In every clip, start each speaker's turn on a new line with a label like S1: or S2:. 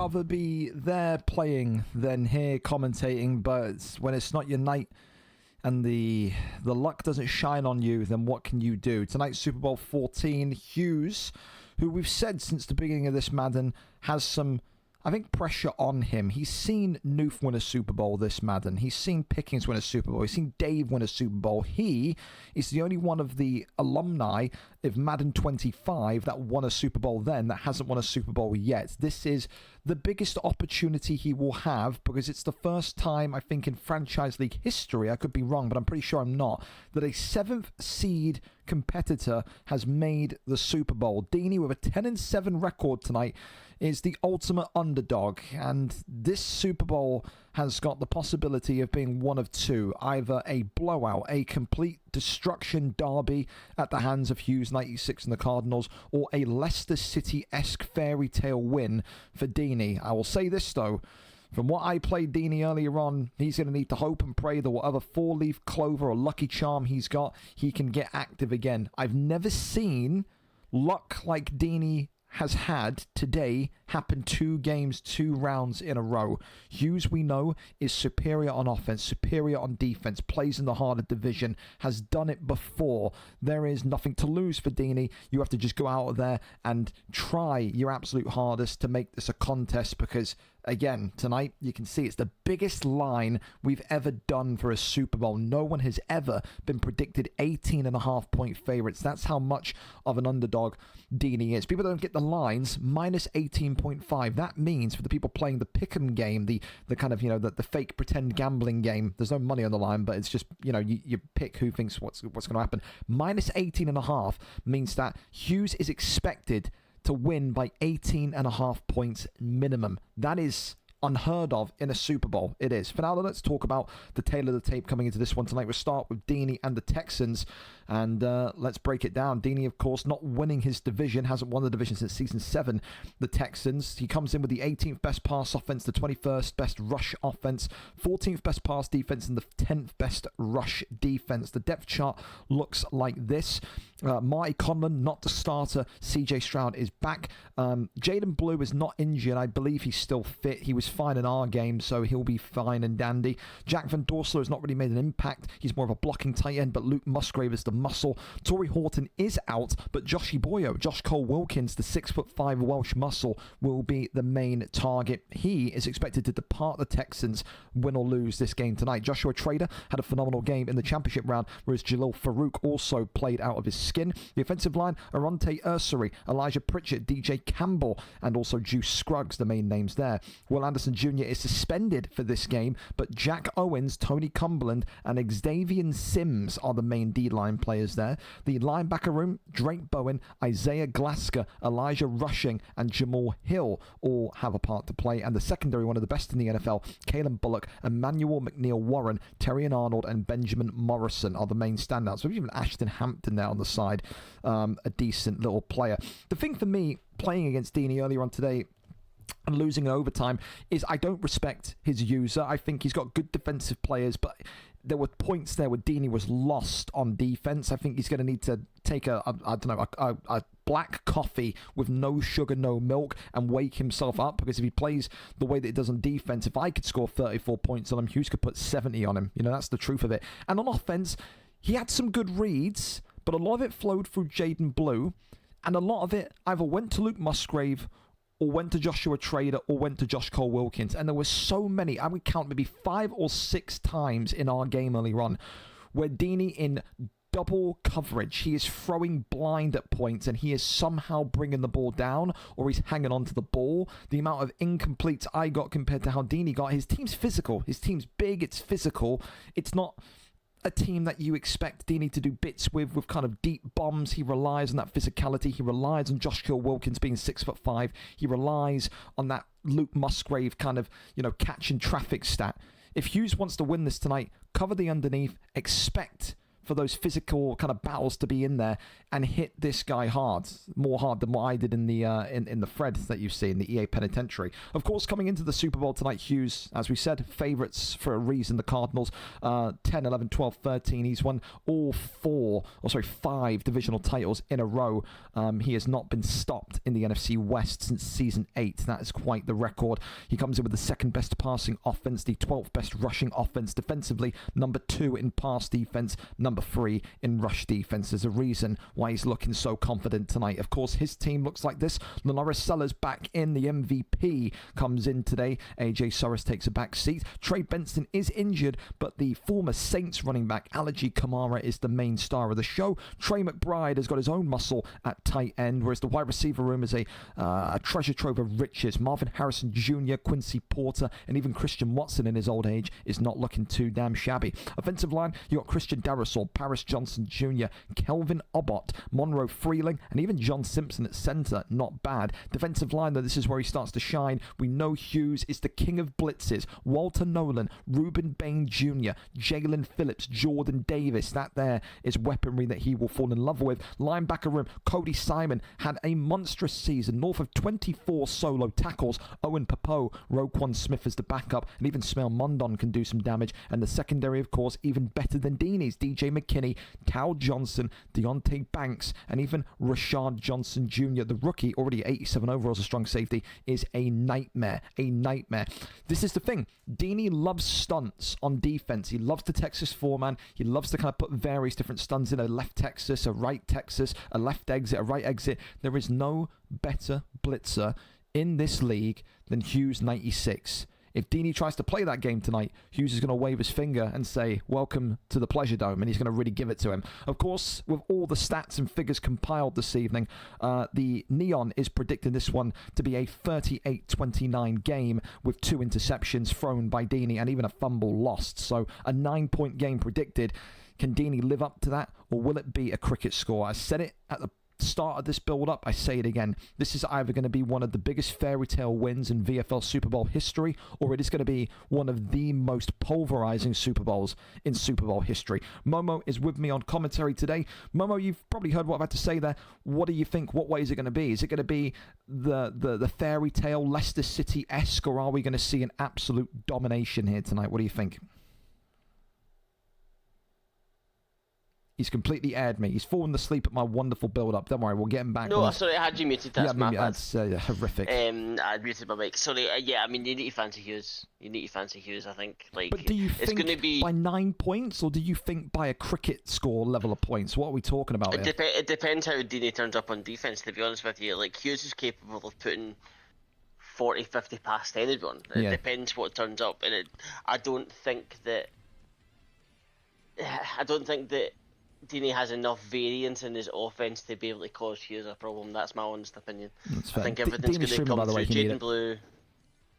S1: rather be there playing than here commentating, but when it's not your night and the luck doesn't shine on you, then what can you do? Tonight's Super Bowl 14, Hughes, who we've said since the beginning of this Madden, has some, I think, pressure on him. He's seen Noof win a Super Bowl this Madden. He's seen Pickens win a Super Bowl. He's seen Dave win a Super Bowl. He is the only one of the alumni of Madden 25 that won a Super Bowl then that hasn't won a Super Bowl yet. This is the biggest opportunity he will have because it's the first time, I think, in franchise league history, I could be wrong, but I'm pretty sure I'm not, that a 7th seed competitor has made the Super Bowl. Deany, with a 10-7 record tonight, is the ultimate underdog, and this Super Bowl has got the possibility of being one of two: either a blowout, a complete destruction derby at the hands of Hughes 96 and the Cardinals, or a Leicester City-esque fairy tale win for Deany. I will say this though, from what I played Deany earlier on, he's going to need to hope and pray that whatever 4-leaf clover or lucky charm he's got, he can get active again. I've never seen luck like Deany has had today happen 2 games, 2 rounds in a row. Hughes, we know, is superior on offense, superior on defense, plays in the harder division, has done it before. There is nothing to lose for Deany. You have to just go out there and try your absolute hardest to make this a contest because, again, tonight you can see it's the biggest line we've ever done for a Super Bowl. No one has ever been predicted 18.5-point favorites. That's how much of an underdog Deany is. People don't get the lines, minus 18.5. That means for the people playing the pick'em game, the kind of, the fake pretend gambling game, there's no money on the line, but it's just, you pick who thinks what's going to happen. Minus 18.5 means that Hughes is expected to win by 18.5 points minimum. That is unheard of in a Super Bowl. It is. For now, let's talk about the tail of the tape coming into this one tonight. We'll start with Deany and the Texans, and let's break it down. Deany, of course, not winning his division, hasn't won the division since Season 7. The Texans, he comes in with the 18th best pass offense, the 21st best rush offense, 14th best pass defense, and the 10th best rush defense. The depth chart looks like this. Marty Conlon, not the starter. CJ Stroud is back. Jaden Blue is not injured. I believe he's still fit. He was fine in our game, so he'll be fine and dandy. Jack Van Dorsler has not really made an impact. He's more of a blocking tight end, but Luke Musgrave is the muscle. Torrey Horton is out, but Josh Cole Wilkins, the 6'5" Welsh muscle, will be the main target. He is expected to depart the Texans, win or lose this game tonight. Joshua Trader had a phenomenal game in the championship round, whereas Jalil Farouk also played out of his skin. The offensive line, Aronte Ursery, Elijah Pritchett, DJ Campbell, and also Juice Scruggs, the main names there. Will Anderson Jr. is suspended for this game, but Jack Owens, Tony Cumberland, and Xavier Sims are the main D-line players there. The linebacker room, Drake Bowen, Isaiah Glasker, Elijah Rushing, and Jamal Hill all have a part to play. And the secondary, one of the best in the NFL, Kalen Bullock, Emmanuel McNeil-Warren, Terrion Arnold, and Benjamin Morrison are the main standouts. We've even Ashton Hampton there on the side, a decent little player. The thing for me, playing against Deany earlier on today, and losing in overtime, is I don't respect his user. I think he's got good defensive players, but there were points there where Deany was lost on defense. I think he's going to need to take a black coffee with no sugar, no milk, and wake himself up, because if he plays the way that he does on defense, if I could score 34 points on him, Hughes could put 70 on him. That's the truth of it. And on offense, he had some good reads, but a lot of it flowed through Jaden Blue, and a lot of it either went to Luke Musgrave or went to Joshua Trader, or went to Josh Cole Wilkins. And there were so many, I would count maybe 5 or 6 times in our game earlier on, where Deany, in double coverage, he is throwing blind at points, and he is somehow bringing the ball down, or he's hanging on to the ball. The amount of incompletes I got compared to how Deany got. His team's physical. His team's big. It's physical. It's not a team that you expect Deany to do bits with kind of deep bombs. He relies on that physicality. He relies on Josh Cole Wilkins being 6'5". He relies on that Luke Musgrave kind of, catch and traffic stat. If Hughes wants to win this tonight, cover the underneath, expect for those physical kind of battles to be in there and hit this guy hard, more hard than what I did in the in the thread that you see in the EA Penitentiary. Of course, coming into the Super Bowl tonight, Hughes, as we said, favourites for a reason, the Cardinals, 10, 11, 12, 13. He's won all 5 divisional titles in a row. He has not been stopped in the NFC West since Season 8. That is quite the record. He comes in with the second best passing offense, the 12th best rushing offense, defensively, number 2 in pass defense, number 3 in rush defense. There's a reason why he's looking so confident tonight. Of course, his team looks like this. Lenoris Sellers back in. The MVP comes in today. AJ Soros takes a back seat. Trey Benson is injured, but the former Saints running back, Allergy Kamara, is the main star of the show. Trey McBride has got his own muscle at tight end, whereas the wide receiver room is a treasure trove of riches. Marvin Harrison Jr., Quincy Porter, and even Christian Watson in his old age is not looking too damn shabby. Offensive line, you got Christian Darrisaw, Paris Johnson Jr., Kelvin Obbott, Monroe Freeling, and even John Simpson at center. Not bad. Defensive line, though, this is where he starts to shine. We know Hughes is the king of blitzes. Walter Nolan, Reuben Bain Jr., Jalen Phillips, Jordan Davis. That there is weaponry that he will fall in love with. Linebacker room, Cody Simon had a monstrous season, north of 24 solo tackles. Owen Papo, Roquan Smith as the backup, and even Smell Mondon can do some damage. And the secondary, of course, even better than Deany's. DJ McKinney, Cal Johnson, Deontay Banks, and even Rashad Johnson Jr., the rookie, already 87 overall as a strong safety, is a nightmare. A nightmare. This is the thing. Deany loves stunts on defense. He loves the Texas four-man. He loves to kind of put various different stunts in, a left Texas, a right Texas, a left exit, a right exit. There is no better blitzer in this league than Hughes 96. If Deany tries to play that game tonight, Hughes is going to wave his finger and say, welcome to the Pleasure Dome, and he's going to really give it to him. Of course, with all the stats and figures compiled this evening, the Neon is predicting this one to be a 38-29 game with 2 interceptions thrown by Deany and even a fumble lost. So a 9-point game predicted. Can Deany live up to that, or will it be a cricket score? I said it at the start of this build-up, I say it again. This is either going to be one of the biggest fairy tale wins in VFL Super Bowl history, or it is going to be one of the most pulverizing Super Bowls in Super Bowl history. Momo is with me on commentary today. Momo, you've probably heard what I've had to say there. What do you think? What way is it going to be? Is it going to be the fairy tale Leicester City-esque, or are we going to see an absolute domination here tonight? What do you think? He's completely aired me. He's fallen asleep at my wonderful build-up. Don't worry, we'll get him back.
S2: No, sorry, I had you muted. That's my bad.
S1: That's horrific.
S2: I muted my mic. Sorry, yeah, I mean, you need to fancy Hughes. I think.
S1: But do you
S2: it's
S1: think
S2: gonna be...
S1: by 9 points, or do you think by a cricket score level of points? What are we talking about here?
S2: It depends how Deany turns up on defence, to be honest with you. Like, Hughes is capable of putting 40, 50 past anyone. It depends what turns up. And I don't think that Deany has enough variance in his offense to be able to cause Hughes a problem. That's my honest opinion.
S1: That's fair.
S2: I think everything's going to come through Jaden Blue.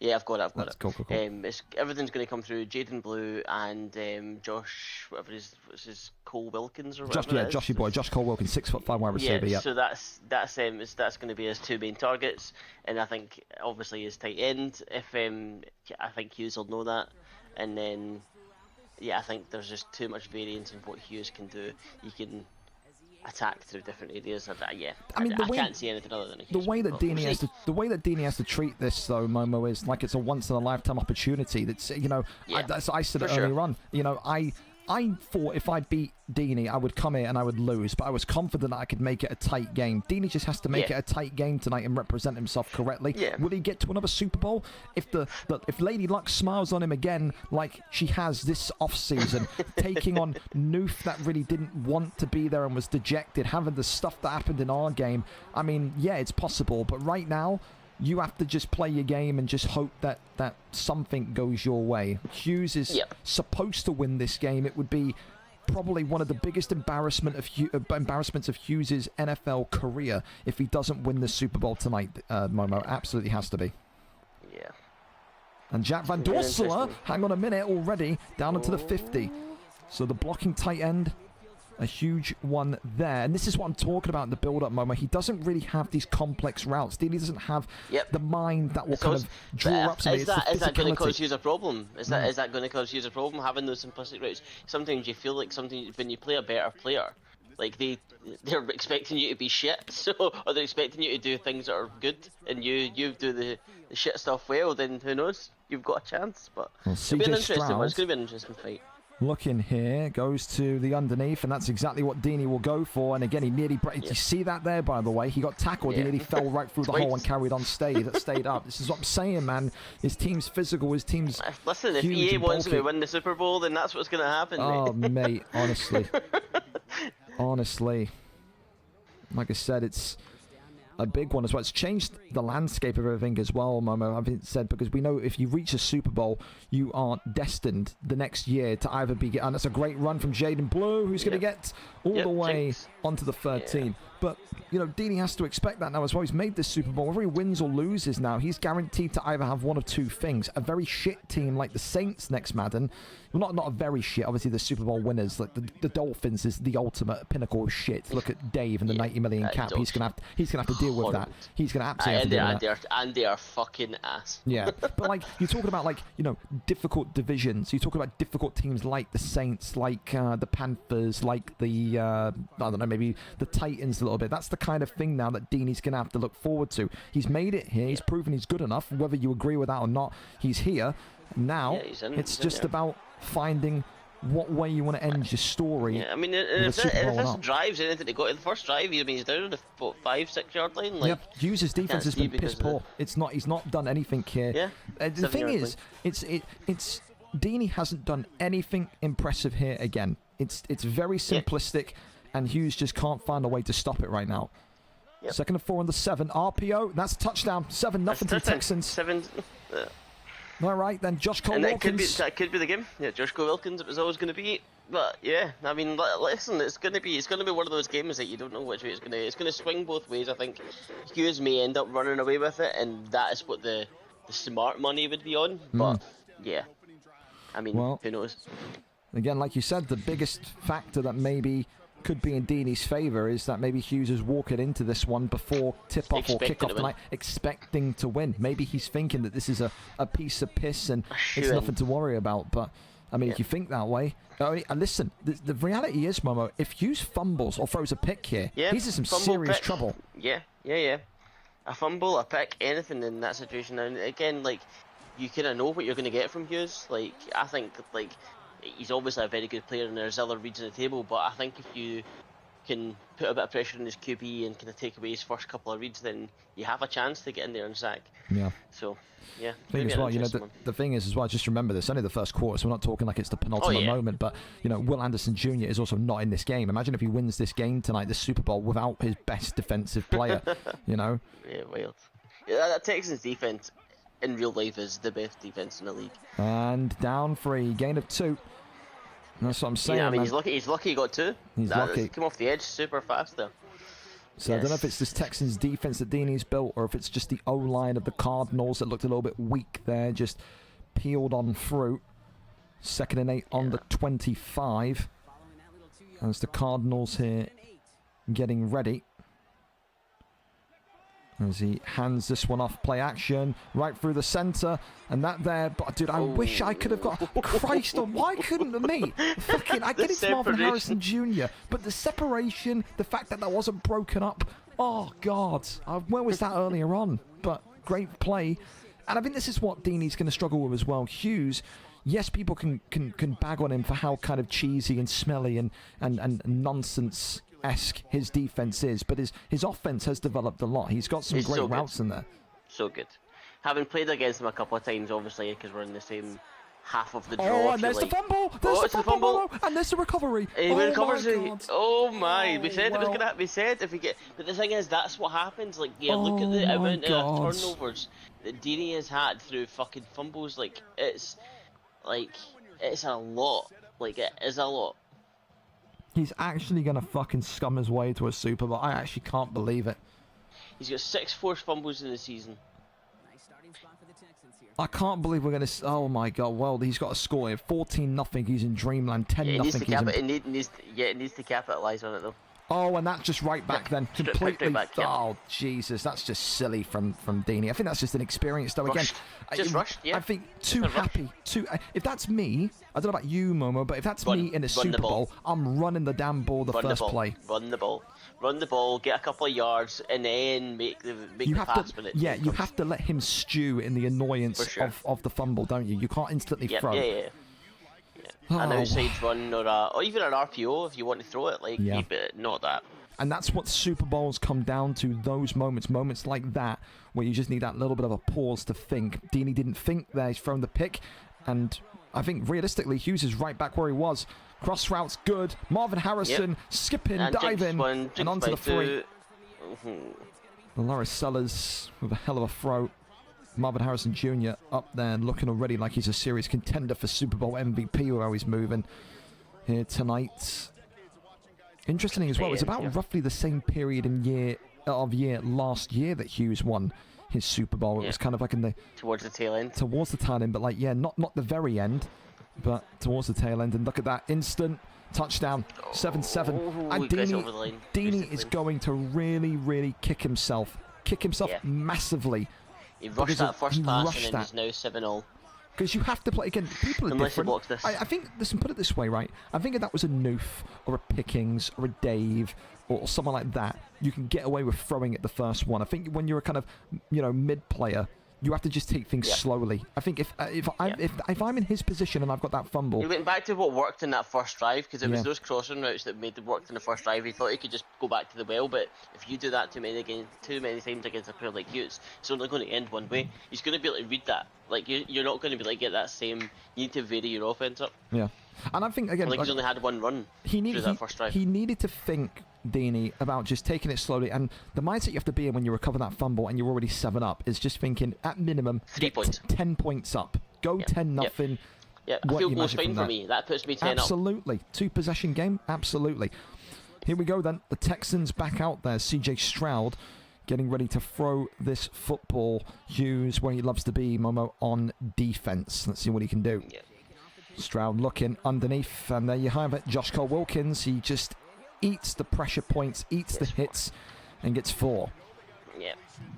S2: Yeah, I've got it.
S1: Cool.
S2: Everything's going to come through Jaden Blue and Josh, whatever his Cole Wilkins or whatever.
S1: Joshy boy, Josh Cole Wilkins, 6'5" wide receiver. Yeah.
S2: So that's going to be his 2 main targets, and I think obviously his tight end. I think Hughes will know that, and then. Yeah, I think there's just too much variance in what Hughes can do. He can attack through different areas. I can't see anything other than a Hughes.
S1: The way that Deany has to treat this, though, Momo, is like it's a once in a lifetime opportunity. That's I said it earlier on. I thought if I beat Deany, I would come here and I would lose, but I was confident that I could make it a tight game. Deany just has to make it a tight game tonight and represent himself correctly. Yeah. Will he get to another Super Bowl? If if Lady Luck smiles on him again, like she has this off-season, taking on Noof that really didn't want to be there and was dejected, having the stuff that happened in our game, I mean, yeah, it's possible, but right now, you have to just play your game and just hope that something goes your way. Hughes is supposed to win this game. It would be probably one of the biggest embarrassments of Hughes' NFL career if he doesn't win the Super Bowl tonight, Momo. Absolutely has to be.
S2: Yeah.
S1: And Jack Van Dorselaar, hang on a minute already, down into the 50. So the blocking tight end A huge one there. And this is what I'm talking about in the build-up moment. He doesn't really have these complex routes. Deany doesn't have the mind that will kind of draw up somebody.
S2: Is that going to cause you a problem? Is that going to cause you a problem, having those simplistic routes? Sometimes you feel like when you play a better player, like they're expecting you to be shit, or they're expecting you to do things that are good, and you do the shit stuff well, then who knows? You've got a chance. But it'll be an interesting one. It's going to be an interesting fight.
S1: Looking here, goes to the underneath, and that's exactly what Deany will go for. And again, he nearly... Did you see that there, by the way? He got tackled. He nearly fell right through the hole and carried on, stayed up. This is what I'm saying, man. His team's physical. His team's
S2: Listen, if EA wants to win the Super Bowl, then that's what's going to happen, mate.
S1: Oh, mate, honestly. Honestly. Like I said, it's a big one as well. It's changed the landscape of everything as well, Momo, I've said, because we know if you reach a Super Bowl, you are destined the next year to either be... And that's a great run from Jaden Blue, who's going to get all the way onto the third team. But, you know, Deany has to expect that now as well. He's made this Super Bowl. Whether he wins or loses now, he's guaranteed to either have one of two things. A very shit team like the Saints next Madden. Well, not a very shit. Obviously, the Super Bowl winners, like the Dolphins, is the ultimate pinnacle of shit. Look at Dave and the 90 million cap. He's gonna have to deal with that. He's gonna absolutely have to deal with that.
S2: And they are fucking ass.
S1: Yeah, but like you're talking about, like, you know, difficult divisions. You're talking about difficult teams like the Saints, like the Panthers, like the I don't know, maybe the Titans a little bit. That's the kind of thing now that Deany's gonna have to look forward to. He's made it here. He's proven he's good enough. Whether you agree with that or not, he's here. Now it's just about finding what way you want to end your story.
S2: Yeah, I mean, if this drives anything to go to the first drive, I mean, he's down on the 5-6 yard line. Like,
S1: Hughes' defense has been piss poor. He's not done anything here.
S2: Yeah.
S1: The thing is, it's Deany hasn't done anything impressive here again. It's very simplistic, and Hughes just can't find a way to stop it right now. Yep. 2nd and 4 on the 7 RPO. That's touchdown. 7-0 to the Texans.
S2: 7.
S1: All right, then Josh Cole
S2: and
S1: Wilkins.
S2: That could be the game. Yeah, Josh Cole Wilkins. It was always going to be. But yeah, I mean, listen, it's going to be one of those games that you don't know which way it's going to swing both ways. I think Hughes may end up running away with it, and that is what the smart money would be on. But yeah, I mean, who knows?
S1: Again, like you said, the biggest factor that maybe could be in Deany's favour is that maybe Hughes is walking into this one before tip-off or kick-off tonight, expecting to win. Maybe he's thinking that this is a piece of piss and it's nothing to worry about. But, I mean, if you think that way... listen, the reality is, Momo, if Hughes fumbles or throws a pick here, he's in some serious trouble.
S2: Yeah. A fumble, a pick, anything in that situation. And again, like, you kind of know what you're going to get from Hughes. Like, I think, like... He's obviously a very good player, and there's other reads on the table, but I think if you can put a bit of pressure on his QB and kind of take away his first couple of reads, then you have a chance to get in there and sack. Yeah. So, yeah.
S1: Thing as well, you know, the thing is as well, just remember this, only the first quarter, so we're not talking like it's the penultimate moment, but, you know, Will Anderson Jr. is also not in this game. Imagine if he wins this game tonight, the Super Bowl, without his best defensive player, you know?
S2: Yeah, wild. Yeah, that Texans defense in real life is the best defense in the league.
S1: And down 3, gain of 2. That's what I'm saying.
S2: Yeah, I mean, he's lucky he got 2.
S1: He's lucky.
S2: Come off the edge super fast there.
S1: So I don't know if it's this Texans defense that Deany's built, or if it's just the O-line of the Cardinals that looked a little bit weak there, just peeled on through. 2nd and 8 on the 25. As the Cardinals here getting ready. As he hands this one off, play action, right through the centre, and that there, but dude, I wish I could have got, Christ, why couldn't me? Fucking, I get it's Marvin Harrison Jr., but the separation, the fact that wasn't broken up, oh God, where was that earlier on? But great play, and I think this is what Deany's going to struggle with as well. Hughes, yes, people can bag on him for how kind of cheesy and smelly and nonsense-esque his defense is, but his offense has developed a lot. He's got some great routes in there.
S2: So good. Having played against him a couple of times, obviously, because we're in the same half of the draw.
S1: Oh, and there's the fumble! There's the fumble! And there's the recovery!
S2: He recovers it. Oh my! We said it was gonna. We said if we get. But the thing is, that's what happens. Like, yeah, look at the amount of turnovers that Deany has had through fucking fumbles. Like, it's a lot. Like, it is a lot.
S1: He's actually going to fucking scum his way to a Super Bowl. I actually can't believe it.
S2: He's got 6 forced fumbles in the season.
S3: Nice starting spot for the Texans here.
S1: I can't believe we're going to... Oh, my God. Well, he's got a score here. 14-0. He's in Dreamland. 10-0.
S2: It needs to capitalise on it, though.
S1: Oh, and that's just right back then. Completely.
S2: Back, yeah.
S1: Oh, Jesus. That's just silly from Deany. I think that's just an experience, though. Again,
S2: rushed, yeah.
S1: I think too happy. If that's me, I don't know about you, Momo, but if that's me in a Super Bowl, I'm running the damn ball first play.
S2: Run the ball, get a couple of yards, and then make the pass.
S1: You have to let him stew in the annoyance of the fumble, don't you? You can't instantly throw.
S2: Yeah. An outside run or even an RPO if you want to throw it, but not that.
S1: And that's what Super Bowls come down to, those moments like that, where you just need that little bit of a pause to think. Deany didn't think there, he's thrown the pick, and I think realistically Hughes is right back where he was. Cross route's good. Marvin Harrison skipping, diving, and onto the three. Loris Sellers with a hell of a throw. Marvin Harrison Jr. up there and looking already like he's a serious contender for Super Bowl MVP with how he's moving here tonight. Interesting as well, it's about roughly the same period in year last year that Hughes won his Super Bowl. It was kind of like in the...
S2: Towards the tail end,
S1: but not the very end, but towards the tail end. And look at that, instant touchdown, 7-7. And Deany is going to really, really kick himself massively.
S2: He rushed that first pass and then he's now 7-0.
S1: Because you have to play, again, people are different. I think, listen, put it this way, right? I think if that was a Noof or a Pickings or a Dave or someone like that, you can get away with throwing it the first one. I think when you're a kind of, mid-player, you have to just take things slowly. I think if I'm in his position and I've got that fumble...
S2: He went back to what worked in that first drive, because it was those crossing routes that worked in the first drive. He thought he could just go back to the well, but if you do that too many times against a player like Hughes, it's only going to end one way. He's going to be able to read that. Like, you're not going to be able to get that same... You need to vary your offense up.
S1: Yeah. And I think, again...
S2: he's only had one run through that first drive.
S1: He needed to think, Deany, about just taking it slowly. And the mindset you have to be in when you recover that fumble and you're already 7 up is just thinking, at minimum,
S2: 3 points.
S1: 10 points up. Go 10-0.
S2: Yeah, a field goal's fine for me. That puts me 10
S1: Absolutely.
S2: up.
S1: 2-possession game? Absolutely. Here we go then. The Texans back out there. CJ Stroud getting ready to throw this football. Hughes, where he loves to be, Momo, on defense. Let's see what he can do.
S2: Yeah.
S1: Stroud looking underneath, and there you have it. Josh Cole-Wilkins, he just eats the pressure points, eats the hits, and gets 4.
S2: Yeah,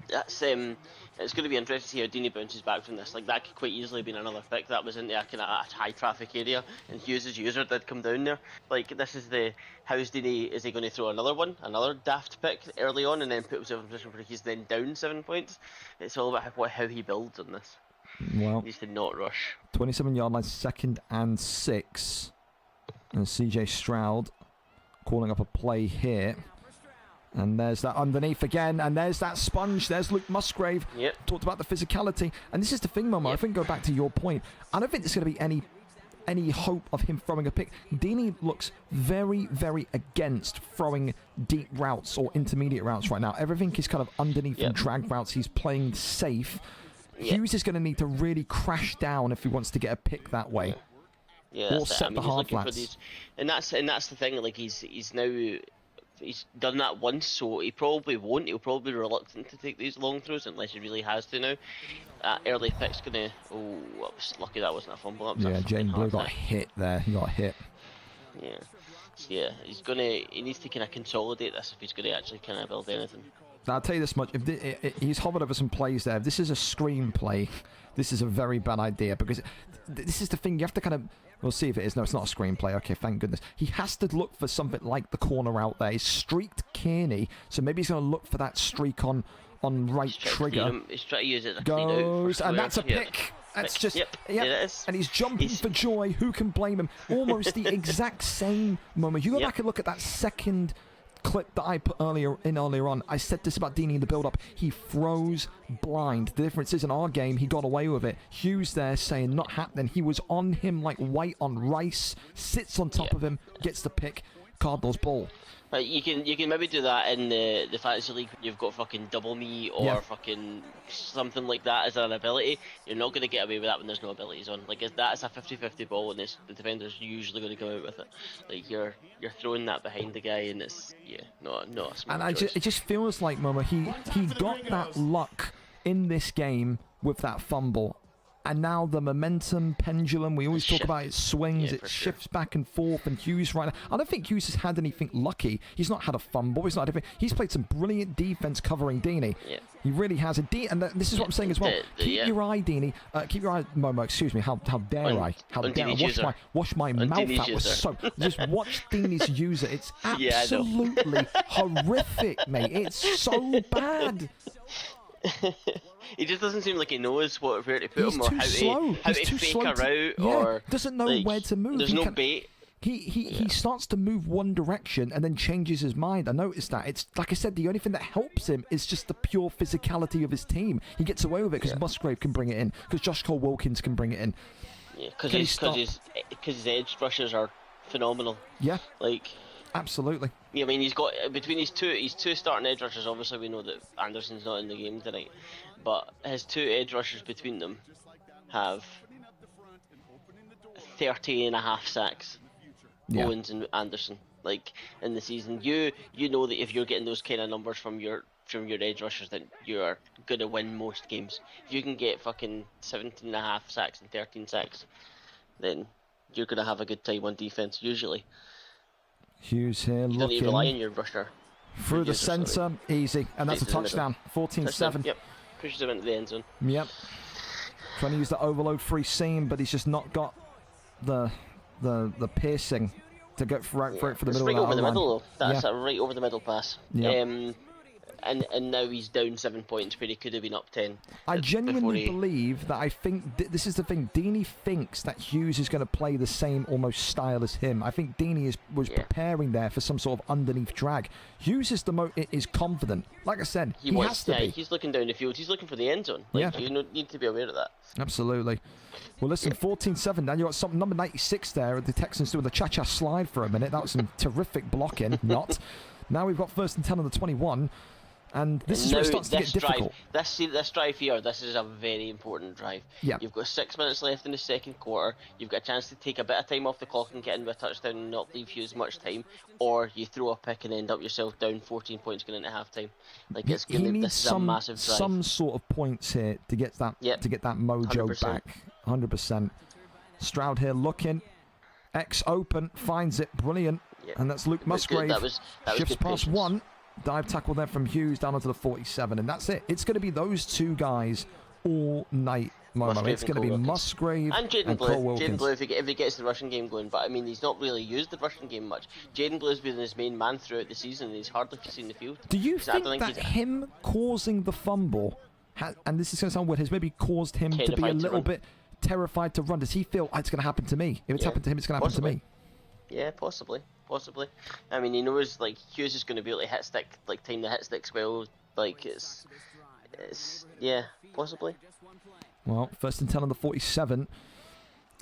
S2: that's it's going to be interesting to see how Deany bounces back from this. Like, that could quite easily have been another pick that was in the kind of high traffic area, and Hughes' user did come down there. Like, this is how's Deany, is he going to throw another daft pick early on and then put himself in a position where he's then down 7 points? It's all about how he builds on this.
S1: Well,
S2: he needs to not rush.
S1: 27-yard line, 2nd and 6. And CJ Stroud calling up a play here. And there's that underneath again, and there's that sponge. There's Luke Musgrave.
S2: Yep.
S1: Talked about the physicality. And this is the thing, Momo. I think, go back to your point, I don't think there's going to be any hope of him throwing a pick. Deany looks very, very against throwing deep routes or intermediate routes right now. Everything is kind of underneath and drag routes. He's playing safe. Hughes is going to need to really crash down if he wants to get a pick that way.
S2: Yeah,
S1: or set the hard flats.
S2: And that's the thing. Like, he's done that once, so he probably won't. He'll probably be reluctant to take these long throws unless he really has to now. Early pick's gonna... Oh, I was lucky that wasn't a fumble.
S1: Jane Blue got hit there. He got hit.
S2: Yeah. So, yeah, he needs to kind of consolidate this if he's going to actually kind of build anything.
S1: Now, I'll tell you this much. If he's hovered over some plays there. If this is a screenplay, this is a very bad idea, because this is the thing. You have to kind of... We'll see if it is. No, it's not a screenplay. Okay, thank goodness. He has to look for something like the corner out there. He's streaked Kearney, so maybe he's going to look for that streak on right trigger.
S2: He's trying to use it as a
S1: goes, and that's a pick. That's just...
S2: Yep. It is.
S1: And he's jumping for joy. Who can blame him? Almost the exact same moment. You go back and look at that second clip that I put earlier on. I said this about Deany in the build-up. He throws blind. The difference is in our game, he got away with it. Hughes there saying not happening. He was on him like white on rice, sits on top of him, gets the pick. Cardinals ball.
S2: You can maybe do that in the fantasy league. You've got fucking double me or fucking something like that as an ability. You're not going to get away with that when there's no abilities on. Like, that's a 50-50 ball, and the defender's usually going to come out with it. Like, you're throwing that behind the guy, and it's not a smart choice.
S1: It just feels like, Momo, he got that luck in this game with that fumble. And now the momentum pendulum, we always talk about it swings, it shifts back and forth, and Hughes right now. I don't think Hughes has had anything lucky. He's not had a fumble. He's not had anything. He's played some brilliant defense covering Deany. Yeah. He really has. And this is what I'm saying as well. Keep your eye, Deany. Keep your eye, Momo, excuse me. How dare I? How dare I? Wash my mouth out with soap. Just watch Deany's user. It's absolutely horrific, mate. It's so bad.
S2: He just doesn't seem like he knows where to put him or how to fake a route or
S1: doesn't know where to move.
S2: There's no bait.
S1: He starts to move one direction and then changes his mind. I noticed that. It's like I said, the only thing that helps him is just the pure physicality of his team. He gets away with it because Musgrave can bring it in, because Josh Cole-Wilkins can bring it in.
S2: Yeah, because his edge rushers are phenomenal.
S1: Yeah,
S2: like.
S1: Absolutely.
S2: Yeah, I mean, he's got between his two starting edge rushers. Obviously, we know that Anderson's not in the game tonight, but his two edge rushers between them have 30.5 sacks. Yeah. Owens and Anderson, like in the season. You know that if you're getting those kind of numbers from your edge rushers, then you are gonna win most games. If you can get fucking 17.5 sacks and 13 sacks, then you're gonna have a good time on defense usually.
S1: Hughes here
S2: you
S1: looking.
S2: Don't need to rely on your rusher.
S1: Through the centre, easy. And that's a touchdown. 14-7.
S2: Yep. Pushes him into the end zone.
S1: Yep. Trying to use the overload free seam, but he's just not got the piercing to go for the middle.
S2: Right
S1: of
S2: over the middle, though. That's a right over the middle pass.
S1: Yep.
S2: And now he's down 7 points, but he could have been up 10.
S1: I genuinely believe that this is the thing. Deany thinks that Hughes is going to play the same almost style as him. I think Deany was preparing there for some sort of underneath drag. Hughes is confident. Like I said, he has to be.
S2: He's looking down the field. He's looking for the end zone. You need to be aware of that.
S1: Absolutely. Well, listen, 14-7. Now you got something number 96 there. The Texans doing the cha-cha slide for a minute. That was some terrific blocking. Now we've got 1st and 10 on the 21. And this is where it starts to get difficult.
S2: This drive here, this is a very important drive.
S1: Yeah.
S2: You've got 6 minutes left in the second quarter. You've got a chance to take a bit of time off the clock and get in with a touchdown and not leave Hughes much time. Or you throw a pick and end up yourself down 14 points going into halftime. Like this is a massive drive.
S1: Some sort of points here to get that mojo 100%. Back. 100%. Stroud here looking. X open, finds it, brilliant. Yep. And that's Luke Musgrave.
S2: That was
S1: shifts past one. Dive tackle there from Hughes down onto the 47, and that's it. It's going to be those two guys all night, Momo. It's going to be Musgrave and Cole-Wilkins.
S2: Jaden Blue, if he gets the rushing game going, but I mean, he's not really used the rushing game much. Jaden Blue's been his main man throughout the season, and he's hardly seen the field.
S1: Do you think that him causing the fumble, and this is going to sound weird, has maybe caused him to be a little bit terrified to run? Does he feel it's going to happen to me? If it's happened to him, it's going to happen to me.
S2: Yeah, possibly. I mean, he knows like Hughes is going to be able to time the hit sticks well. Like it's possibly.
S1: Well, 1st and 10 on the 47.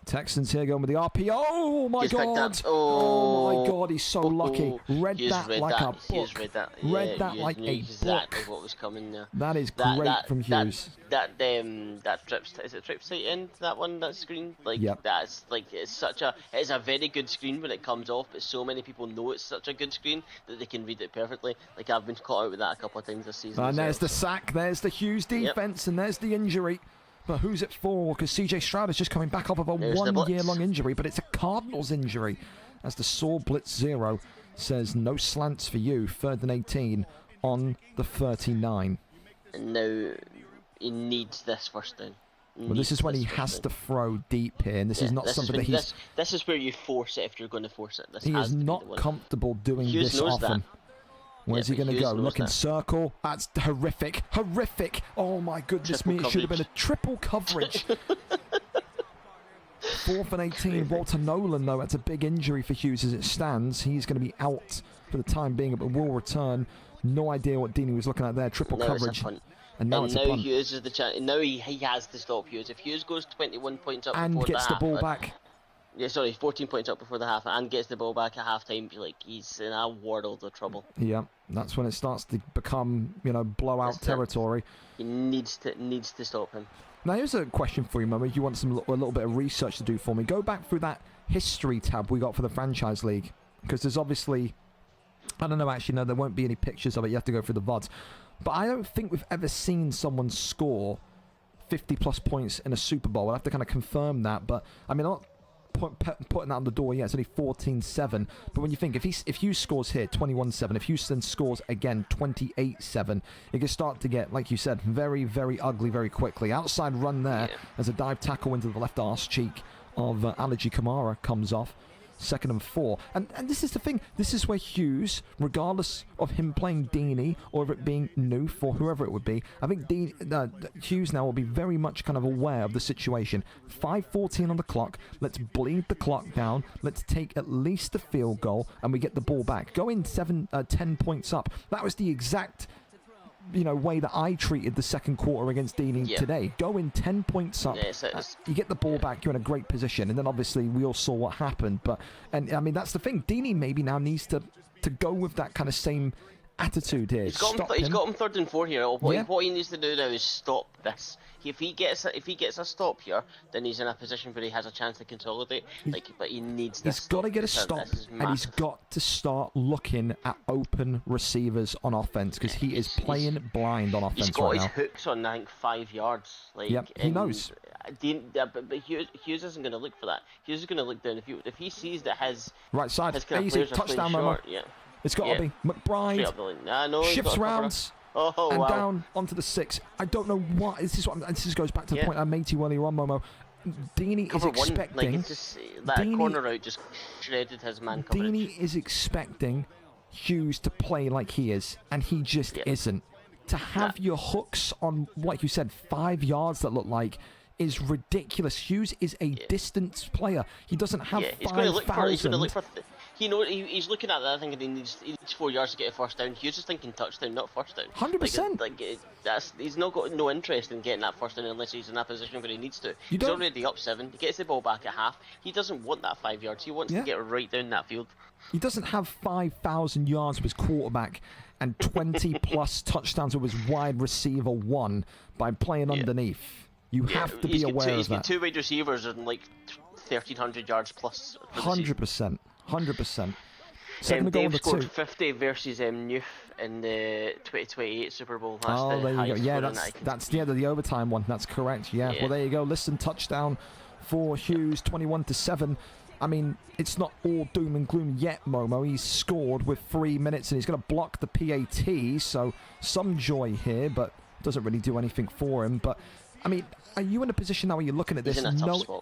S1: Texans here going with the RPO. Oh my god! Oh my god! He's so lucky. Read that like a book. Read that like a
S2: exactly what was coming there.
S1: That is great from Hughes.
S2: That trips. Is it trips tight end? That one, that screen. Like that's like it's a very good screen when it comes off, but so many people know it's such a good screen that they can read it perfectly. Like I've been caught out with that a couple of times this season.
S1: And there's the sack. There's the Hughes defense, and there's the injury. But who's it for? Because CJ Stroud is just coming back off of a 1 year long injury, but it's a Cardinals injury. As the Saw Blitz 0 says no slants for you. 3rd and 18 on the 39.
S2: And now he needs this first down.
S1: Well, this is when he has to throw deep here, and this is not something that he's...
S2: This is where you force it if you're going to force it.
S1: He is not comfortable doing this often. Where's he going to go? Look in circle. That's horrific. Oh my goodness me. It should have been a triple coverage. 4th and 18. Walter Nolan, though. That's a big injury for Hughes as it stands. He's going to be out for the time being, but will return. No idea what Deany was looking at there. Triple coverage. And now it's a punt.
S2: Hughes is the chance. Now he has to stop Hughes. If Hughes goes 21 points up
S1: and gets the ball back.
S2: 14 points up before the half and gets the ball back at halftime. Like he's in a world of trouble.
S1: Yeah, that's when it starts to become, blowout territory.
S2: He needs to stop him.
S1: Now here's a question for you, Mummy. You want a little bit of research to do for me? Go back through that history tab we got for the franchise league, because there's obviously, I don't know. Actually, no, there won't be any pictures of it. You have to go through the VODs. But I don't think we've ever seen someone score 50-plus points in a Super Bowl. I'll have to kind of confirm that, but I mean, I'm not putting that on the door yet. It's only 14-7. But when you think, if Hughes scores here 21-7, if Houston scores again 28-7, it can start to get, like you said, very, very ugly very quickly. Outside run there as a dive tackle into the left arse cheek of Aliji Kamara comes off. 2nd and 4. And this is the thing. This is where Hughes, regardless of him playing Deany or of it being Noof or whoever it would be, I think Hughes now will be very much kind of aware of the situation. 5:14 on the clock. Let's bleed the clock down. Let's take at least a field goal and we get the ball back. Go in 10 points up. That was the exact way that I treated the second quarter against Deany today. Go in 10 points up, you get the ball back, you're in a great position, and then obviously we all saw what happened. And I mean, that's the thing. Deany maybe now needs to go with that kind of same attitude here.
S2: He's got him 3rd and 4 here. What he needs to do now is stop this. If he gets a stop here, then he's in a position where he has a chance to consolidate. But he needs this.
S1: He's got to get a stop, and he's got to start looking at open receivers on offense because he is playing blind on offense right now.
S2: He's got his hooks on, I think, 5 yards.
S1: He knows.
S2: But Hughes isn't going to look for that. Hughes is going to look down. If he sees that his
S1: right side,
S2: his kind of players
S1: touchdown
S2: short,
S1: it's got to be McBride. Shifts rounds. And down onto the 6. I don't know what. This goes back to the point I made to you earlier on, Momo. Deany is expecting.
S2: That corner out just shredded his man coverage.
S1: Deany is expecting Hughes to play like he is, and he just isn't. To have your hooks on, like you said, 5 yards that look like is ridiculous. Hughes is a distance player. He doesn't have 5,000.
S2: He's looking at that thinking he needs 4 yards to get a first down. Hughes is thinking touchdown, not first down.
S1: 100%.
S2: He's not got no interest in getting that first down unless he's in that position where he needs to. He's already up 7. He gets the ball back at half. He doesn't want that 5 yards. He wants to get right down that field.
S1: He doesn't have 5,000 yards with his quarterback and 20 plus touchdowns with his wide receiver 1 by playing underneath. You have to be aware of that.
S2: He's got 2 wide receivers and 1,300 yards plus.
S1: 100%. 100%.
S2: Dave scored 50 versus Newf in the 2028 Super Bowl.
S1: There you go. Yeah, that's the overtime one. That's correct. Yeah. Well, there you go. Listen, touchdown for Hughes, 21-7. I mean, it's not all doom and gloom yet, Momo. He's scored with 3 minutes and he's going to block the PAT, so some joy here, but doesn't really do anything for him. But I mean, are you in a position now where you're looking at this,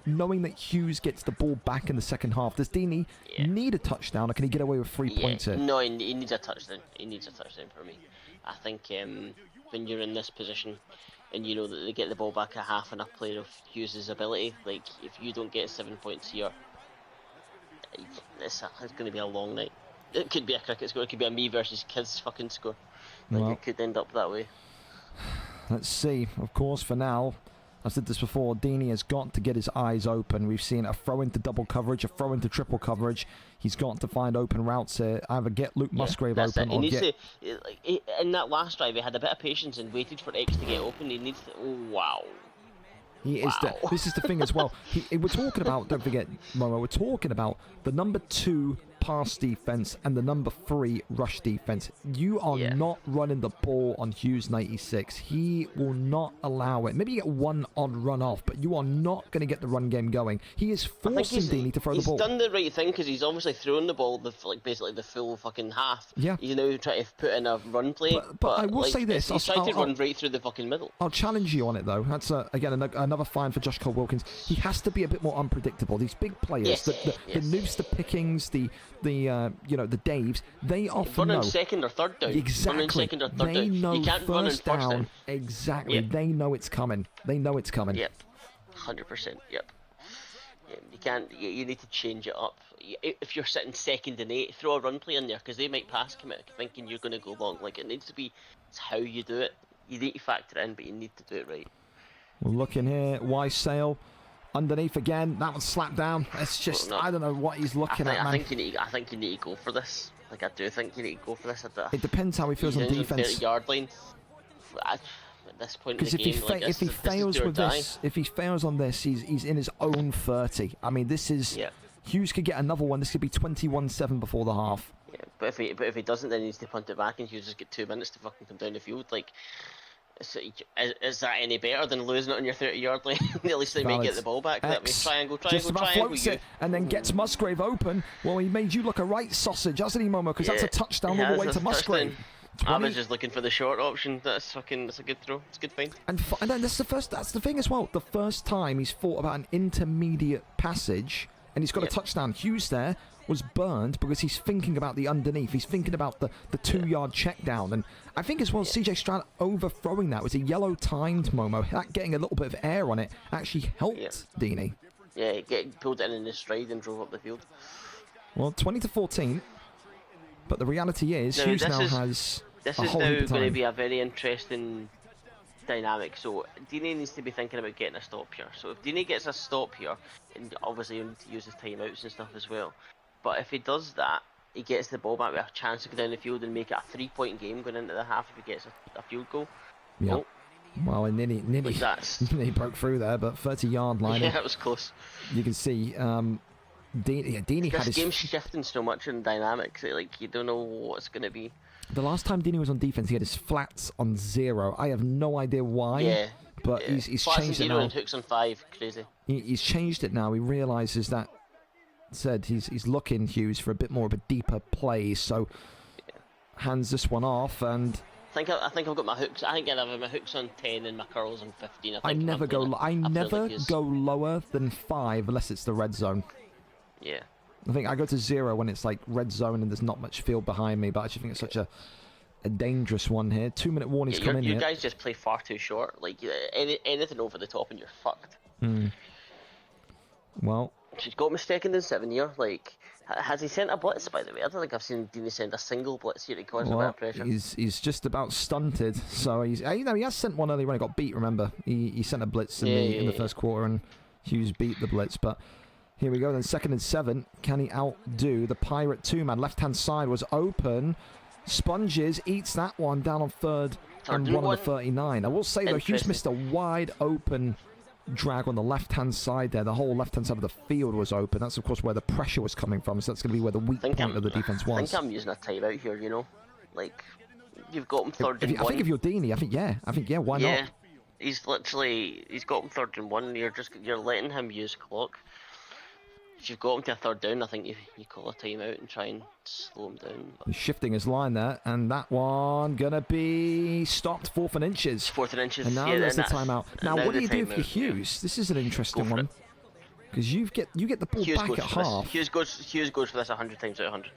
S1: knowing that Hughes gets the ball back in the second half? Does Deany need a touchdown, or can he get away with 3 points here?
S2: No, he needs a touchdown. He needs a touchdown for me. I think when you're in this position and you know that they get the ball back at half and a player of Hughes' ability, if you don't get 7 points here, it's going to be a long night. It could be a cricket score. It could be a me versus kids fucking score. It could end up that way.
S1: Let's see. Of course, for now, I've said this before, Deany has got to get his eyes open. We've seen a throw into double coverage, a throw into triple coverage. He's got to find open routes here. Either get Luke Musgrave open or get...
S2: In that last drive, he had a bit of patience and waited for X to get open. He needs to... Oh, wow.
S1: This is the thing as well. We're talking about, don't forget, Momo, we're talking about the number 2 pass defense and the number 3 rush defense. You are not running the ball on Hughes 96. He will not allow it. Maybe you get one odd run off, but you are not going to get the run game going. He is forcing Deany to throw the ball.
S2: He's done the right thing because he's obviously thrown the ball basically the full fucking half.
S1: Yeah.
S2: He's now trying to put in a run play.
S1: But I will say this.
S2: He's trying to run right through the fucking middle.
S1: I'll challenge you on it though. That's again another fine for Josh Cole-Wilkins. He has to be a bit more unpredictable. These big players, the Noofs, the Pickings, the Daves, they often know.
S2: Second or third down.
S1: Exactly. They know
S2: you can't run in first down.
S1: Exactly. Yep. They know it's coming.
S2: Yep. 100%. Yep. You can't. You need to change it up. If you're sitting 2nd and 8, throw a run play in there because they might pass commit thinking you're going to go long. It needs to be. It's how you do it. You need to factor it in, but you need to do it right.
S1: We're looking here. Wysale underneath again. That one's slapped down. It's just I don't know what he's looking at.
S2: I think you need to go for this. I do think you need to go for this.
S1: It depends how he feels on defense.
S2: 30-yard line. At this point in the game,
S1: if he fails with this, if he fails on this, he's in his own 30. I mean, this is Hughes could get another one. This could be 21-7 before the half.
S2: Yeah, but if he doesn't, then he needs to punt it back, and Hughes just get 2 minutes to fucking come down the field. So, is that any better than losing it on your 30-yard line? At least they may get the ball back. That means triangle,
S1: just about
S2: triangle.
S1: Floats it and then gets Musgrave open. Well, he made you look a right sausage, hasn't he, Momo? Because that's a touchdown all the way to Musgrave.
S2: I was just looking for the short option. That's a good throw. It's a good find.
S1: And then that's the thing as well. The first time he's thought about an intermediate passage and he's got a touchdown. Hughes there was burned because he's thinking about the underneath. He's thinking about the 2-yard check down. And I think as well, CJ Stroud overthrowing that was a yellow timed Momo. That getting a little bit of air on it actually helped Deany.
S2: Yeah, pulled it in his stride and drove up the field.
S1: Well, 20-14. But the reality is, Hughes now has
S2: This
S1: a
S2: is
S1: whole
S2: now
S1: heap of
S2: going to
S1: time.
S2: be a very interesting dynamic. So Deany needs to be thinking about getting a stop here. So if Deany gets a stop here, and obviously he'll need to use his timeouts and stuff as well. But if he does that, he gets the ball back with a chance to go down the field and make it a 3-point game going into the half if he gets a field goal.
S1: Yeah.
S2: Oh,
S1: well, and nearly he broke through there, but 30-yard line.
S2: yeah, that was close.
S1: You can see Deany had his...
S2: This game's shifting so much in dynamics that, like, you don't know what's going to be.
S1: The last time Deany was on defense, he had his flats on 0. I have no idea why, but he's
S2: flats
S1: changed
S2: on
S1: it
S2: 0
S1: now.
S2: and hooks on 5, crazy.
S1: He's changed it now. He realises that he's looking, Hughes, for a bit more of a deeper play, so hands this one off. And
S2: I think I've got my hooks. I think I have my hooks on 10 and my curls on 15.
S1: I never go lower than 5 unless it's the red zone.
S2: Yeah.
S1: I think I go to 0 when it's like red zone and there's not much field behind me, but I just think it's such a dangerous one here. 2-minute warning's coming in.
S2: You guys just play far too short. Like, anything over the top and you're fucked.
S1: Well,
S2: She's got mistaken in 7 year. Like, has he sent a blitz, by the way? I don't think I've seen Deany send a single blitz here to cause a bit of pressure.
S1: He's just about stunted. So he has sent one earlier when he got beat. Remember, he sent a blitz in the first quarter and Hughes beat the blitz. But here we go. Then 2nd and 7. Can he outdo the Pirate 2-man? Left-hand side was open. Sponges eats that one down on 3rd and 1 on the 39. I will say though, Hughes missed a wide open drag on the left-hand side there. The whole left-hand side of the field was open. That's, of course, where the pressure was coming from. So that's going to be where the weak point of the defense was.
S2: I think I'm using a timeout here, you know? Like, you've got him 3rd and 1.
S1: I think if you're Deany, I think, why not?
S2: Yeah, he's got him 3rd and 1. You're letting him use clock. If you've got him to a 3rd down, I think you call a timeout and try and slow him down.
S1: He's shifting his line there, and that one gonna be stopped 4th and inches.
S2: 4th and inches.
S1: And now there's the timeout. Now what do you do if you're Hughes? This is an interesting one. Because you get the ball back at half.
S2: Hughes goes for this 100 times out of 100.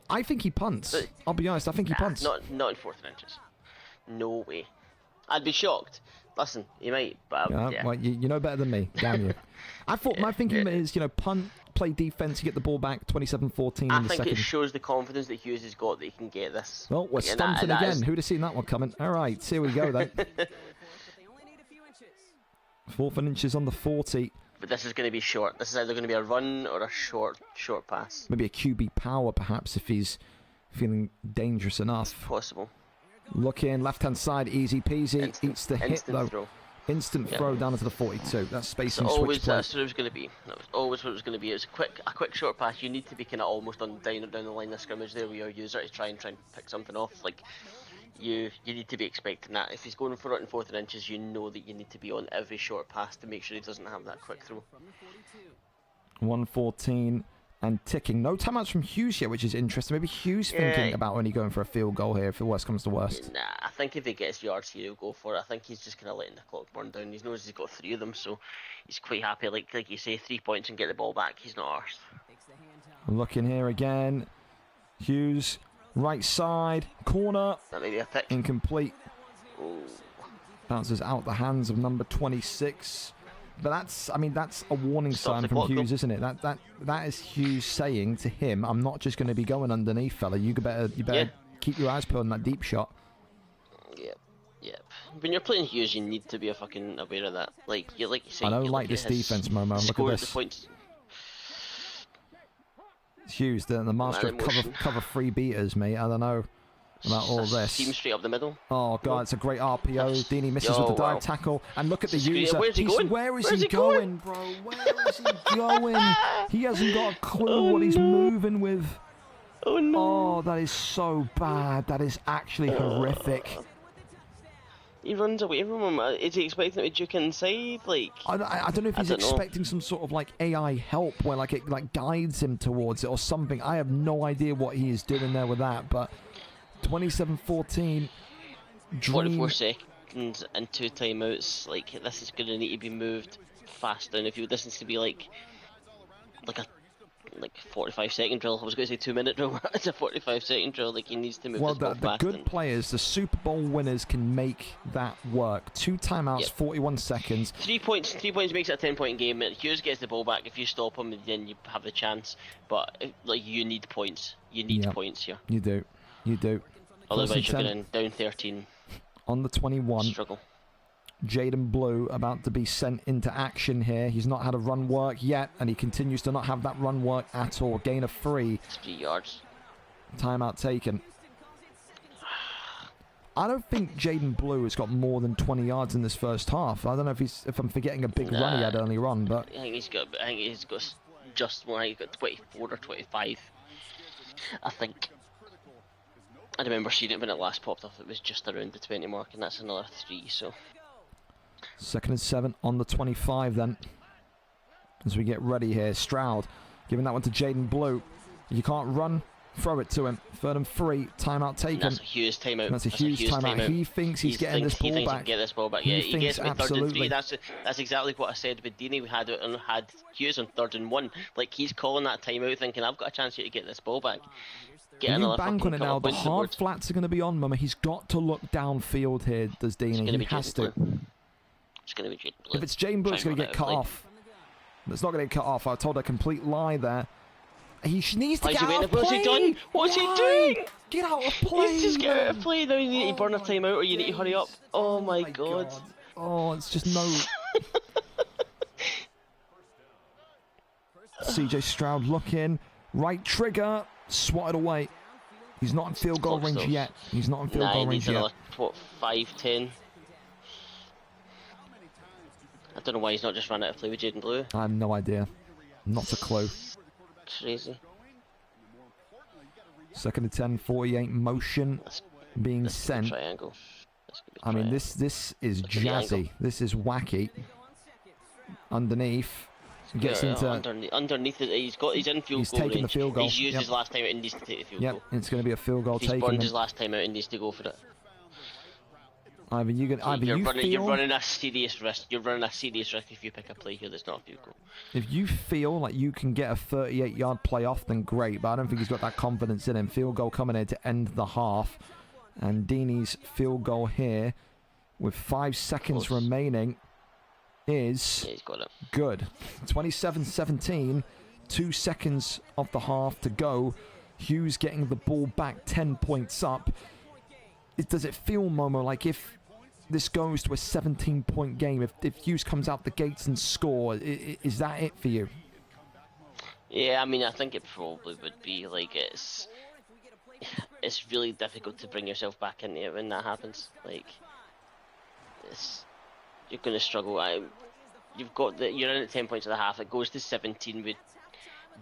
S1: I think he punts. I'll be honest, I think he punts.
S2: Not in 4th and inches. No way. I'd be shocked. Listen, he might, but yeah.
S1: Well, you know better than me, damn you. I thought my thinking is, punt, play defense, get the ball back, 27-14 in the second.
S2: I think it shows the confidence that Hughes has got that he can get this.
S1: Well, we're stunted again. Who'd have seen that one coming? All right, here we go then. 4th and inches on the 40.
S2: But this is going to be short. This is either going to be a run or a short pass.
S1: Maybe a QB power, perhaps, if he's feeling dangerous enough.
S2: It's possible.
S1: Look in, left-hand side, easy peasy. Eats the hit, though.
S2: Throw.
S1: Instant throw down into the 42. That's spacing
S2: so
S1: switch play.
S2: That's what it was going to be. That was always what it was going to be. It was a quick short pass. You need to be kind of almost down the line of scrimmage there with your user to try and pick something off. Like, you need to be expecting that. If he's going for it in 4th and inches, you know that you need to be on every short pass to make sure he doesn't have that quick throw.
S1: 1:14 and ticking. No timeouts from Hughes yet, which is interesting. Maybe Hughes thinking about only going for a field goal here if the worst comes to worst.
S2: Nah, I think if he gets yards here, he'll go for it. I think he's just kind of letting the clock burn down. He knows he's got 3 of them, so he's quite happy. Like you say, 3 points and get the ball back. He's not arsed.
S1: Looking here again. Hughes, right side, corner.
S2: That may be a pick.
S1: Incomplete.
S2: Ooh.
S1: Bounces out the hands of number 26. But that's a warning sign from Hughes, isn't it? That is Hughes saying to him, "I'm not just going to be going underneath, fella. You better keep your eyes put on that deep shot."
S2: Yep. When you're playing Hughes, you need to be fucking aware of that. Like you say.
S1: I don't like this defense, Momo. Look at this.
S2: Points.
S1: Hughes, the master of cover 3 beaters, mate. I don't know about all this.
S2: Team straight up the middle.
S1: Oh god, it's a great RPO. Deany misses with the dive tackle, and look at the user.
S2: Where's he going?
S1: Where is he going, bro? Where is he going? He hasn't got a clue what he's moving with.
S2: Oh no!
S1: Oh, that is so bad. That is actually horrific.
S2: He runs away from him. Is he expecting him to juke inside? Like,
S1: I don't know if he's
S2: don't know.
S1: expecting some sort of like AI help where like it like guides him towards it or something. I have no idea what he is doing there with that. But 27-14.
S2: 44 seconds and 2 timeouts. Like, this is going to need to be moved fast down. If this needs to be like a 45-second drill. I was going to say 2-minute drill. It's a 45-second drill. Like, he needs to move this ball
S1: the
S2: fast.
S1: good players, the Super Bowl winners, can make that work. 2 timeouts, 41 seconds.
S2: 3 points. 3 points makes it a 10-point game. Hughes gets the ball back. If you stop him, then you have the chance. But like, you need points. You need points here.
S1: You do. You do.
S2: Otherwise, you're going down 13.
S1: On the 21.
S2: Struggle.
S1: Jaden Blue about to be sent into action here. He's not had a run work yet, and he continues to not have that run work at all. Gain of 3.
S2: 3 yards.
S1: Timeout taken. I don't think Jaden Blue has got more than 20 yards in this first half. I don't know if I'm forgetting a big run he had earlier on, but
S2: I think he's got just more. He's got 24 or 25. I think. I remember seeing it when it last popped off. It was just around the 20 mark, and that's another 3. So.
S1: 2nd and 7 on the 25 then. As we get ready here, Stroud giving that one to Jaden Blue. You can't run, throw it to him. 3rd and 3, timeout taken.
S2: That's a Hughes timeout.
S1: That's a Hughes timeout. He thinks he's getting this ball back.
S2: He thinks he can get this ball back. Yeah, he gets me 3rd and 3. That's exactly what I said with Deany. We had Hughes on 3rd and 1. Like, he's calling that timeout, thinking I've got a chance here to get this ball back.
S1: Get you bank on it now. The hard flats are going to be on, Mama. He's got to look downfield here, does Deany. He has to.
S2: It's going to be Jaden Blue.
S1: If it's Jaden Blue, it's going to get cut off. It's not going to get cut off. I told a complete lie there. He needs to get out of play.
S2: What's he done? What's he doing?
S1: Get out of play.
S2: He's just get out of play. Now you need to burn a timeout or you need to hurry up. Oh my god.
S1: Oh, it's just no. CJ Stroud looking. Right trigger. Swatted away. He's not in field goal range yet. He's not in field goal range yet.
S2: What, 5-10? I don't know why he's not just run out of play with Jaden Blue.
S1: I have no idea. Not a clue.
S2: Crazy.
S1: 2nd and 10, 48 motion being sent.
S2: Triangle.
S1: I mean, this is jazzy. This is wacky. Underneath. Gets into
S2: underneath it. He's in field goal.
S1: He's taking the field goal.
S2: He's used his last time out and needs to take the field goal.
S1: It's going to be a field goal taken.
S2: He's burned his last time out and needs to go for it.
S1: You're
S2: running a serious risk. You're running a serious risk if you pick a play here that's not a field goal.
S1: If you feel like you can get a 38-yard play off, then great. But I don't think he's got that confidence in him. Field goal coming in to end the half, and Deany's field goal here, with 5 seconds remaining, is
S2: he's got it.
S1: Good. 27-17. 2 seconds of the half to go. Hughes getting the ball back 10 points up. Does it feel, Momo, like if this goes to a 17-point game, if Hughes comes out the gates and score, is that it for you?
S2: Yeah, I mean, I think it probably would be. Like, it's really difficult to bring yourself back into it when that happens. Like, you're going to struggle. You're in at 10 points at the half. It goes to 17 with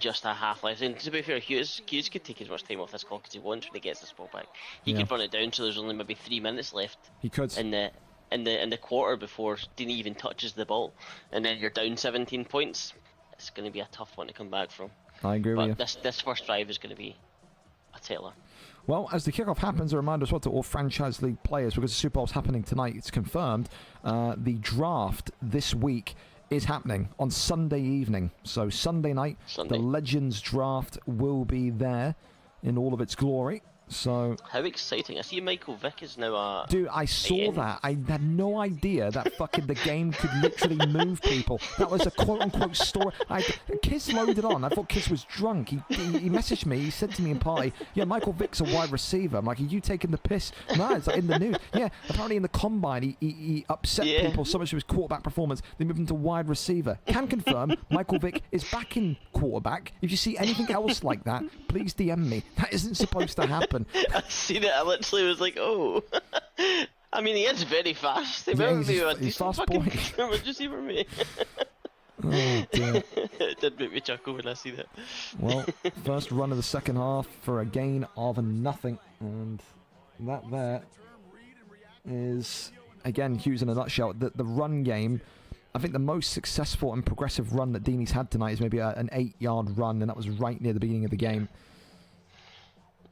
S2: just a half left. And to be fair, Hughes could take as much time off this clock as he wants when he gets this ball back. He could run it down so there's only maybe 3 minutes left.
S1: He could.
S2: In the quarter before Deany even touches the ball, and then you're down 17 points. It's going to be a tough one to come back from.
S1: I agree with you.
S2: This first drive is going to be a teller.
S1: Well, as the kickoff happens, a reminder as well to all franchise league players, because the Super Bowl's happening tonight. It's confirmed. The draft this week is happening on Sunday evening. So Sunday night, the Legends draft will be there in all of its glory. So
S2: how exciting! I see Michael Vick is now a...
S1: Dude, I saw that. I had no idea that fucking the game could literally move people. That was a quote-unquote story. Kiss loaded on. I thought Kiss was drunk. He messaged me. He said to me in party, yeah, Michael Vick's a wide receiver. I'm like, are you taking the piss? No, it's like in the news. Yeah, apparently in the combine, he upset people so much with his quarterback performance, they moved him to wide receiver. Can confirm, Michael Vick is back in quarterback. If you see anything else like that, please DM me. That isn't supposed to happen.
S2: I seen it. I literally was like, oh. I mean, he is very fast. He's
S1: fast boy.
S2: Just see for me.
S1: Oh, dear.
S2: It did make me chuckle when I see that.
S1: Well, first run of the second half for a gain of nothing, and that there is again, Hughes in a nutshell, the run game, I think the most successful and progressive run that Deany's had tonight is maybe an 8-yard run, and that was right near the beginning of the game.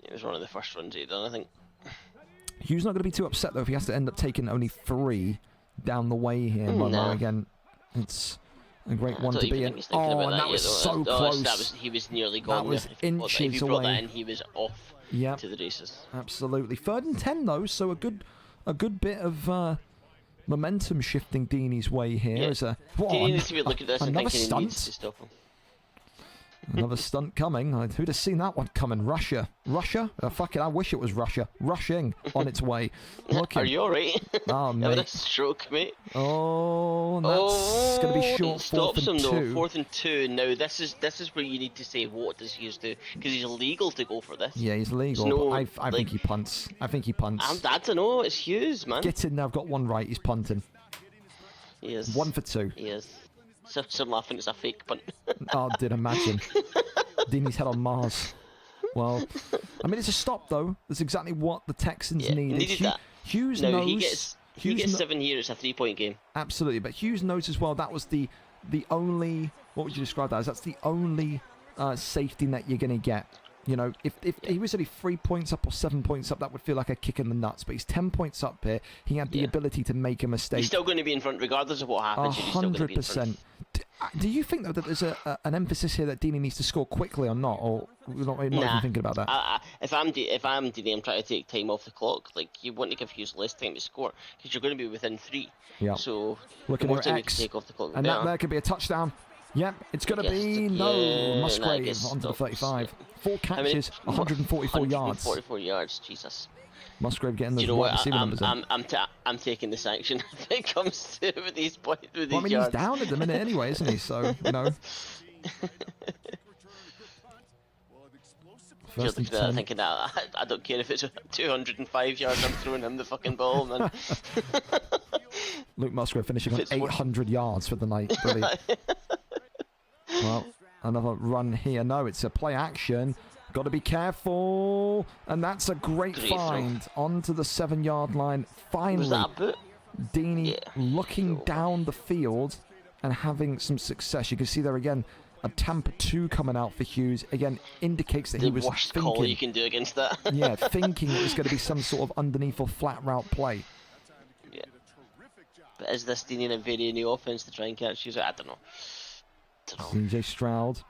S2: It was one of the first runs he'd done, I think.
S1: Hughes not going to be too upset, though, if he has to end up taking only 3 down the way here.
S2: No.
S1: Again, it's a great one to be in.
S2: And
S1: that was so close.
S2: He was nearly gone.
S1: That was inches away.
S2: If he brought that in, he was off to the races.
S1: Absolutely. 3rd and 10, though, so a good bit of momentum shifting Deany's way here.
S2: Yeah. Deany needs to be looking at this and thinking he needs to stop him.
S1: Another stunt coming. Who'd have seen that one coming? Russia? Fuck it, I wish it was Russia. Rushing on its way.
S2: Are you alright?
S1: Oh, mate.
S2: Having a stroke, mate.
S1: Oh, that's going to be short.
S2: Stops him,
S1: 2.
S2: though. 4th and 2. Now, this is where you need to say, what does Hughes do? Because he's illegal to go for this.
S1: Yeah, he's legal.
S2: No,
S1: I think he punts. I
S2: don't know. It's Hughes, man.
S1: Get in there. I've got one right. He's punting.
S2: He is.
S1: 1 for 2.
S2: He is. So I'm laughing, it's a fake punt.
S1: Oh, did imagine. Deany's head on Mars. Well, I mean, it's a stop, though. That's exactly what the Texans needed.
S2: That.
S1: Hughes
S2: knows... He gets 7 here, it's a 3-point game.
S1: Absolutely, but Hughes knows as well that was the only... What would you describe that as? That's the only safety net you're going to get. You know, if he was only 3 points up or 7 points up, that would feel like a kick in the nuts. But he's 10 points up here. He had the ability to make a mistake.
S2: He's still going to be in front regardless of what happens.
S1: 100%. Do you think that there's an emphasis here that Deany needs to score quickly or not? Or we're not even thinking about that?
S2: If I'm Deany, I'm trying to take time off the clock. Like, you want to give Hughes less time to score because you're going to be within 3.
S1: Yeah.
S2: So
S1: look at
S2: more time
S1: X,
S2: you take off the clock.
S1: And that could be a touchdown. Yep, it's going to be Musgrave onto the 35. 4 catches, 144 yards.
S2: 144 yards, Jesus.
S1: Musgrave getting those wide receiver numbers in.
S2: I'm taking this action if it comes to with these points.
S1: Well, I mean,
S2: yards.
S1: He's down at the minute anyway, isn't he? So, you know.
S2: You're looking at that thinking that I don't care if it's 205 yards, I'm throwing him the fucking ball, man.
S1: Luke Musgrave finishing on 800 yards for the night. Brilliant. Well, another run here. No, it's a play action. Got to be careful. And that's a great find onto the 7-yard line. Finally,
S2: was that a boot?
S1: Deany looking down the field and having some success. You can see there again a Tampa 2 coming out for Hughes. Again, indicates that he was
S2: worst
S1: thinking.
S2: Call you can do against that.
S1: Yeah, thinking it was going to be some sort of underneath or flat route play.
S2: Yeah. But is this Deany in a very new offense to try and catch Hughes? I don't know.
S1: CJ Stroud.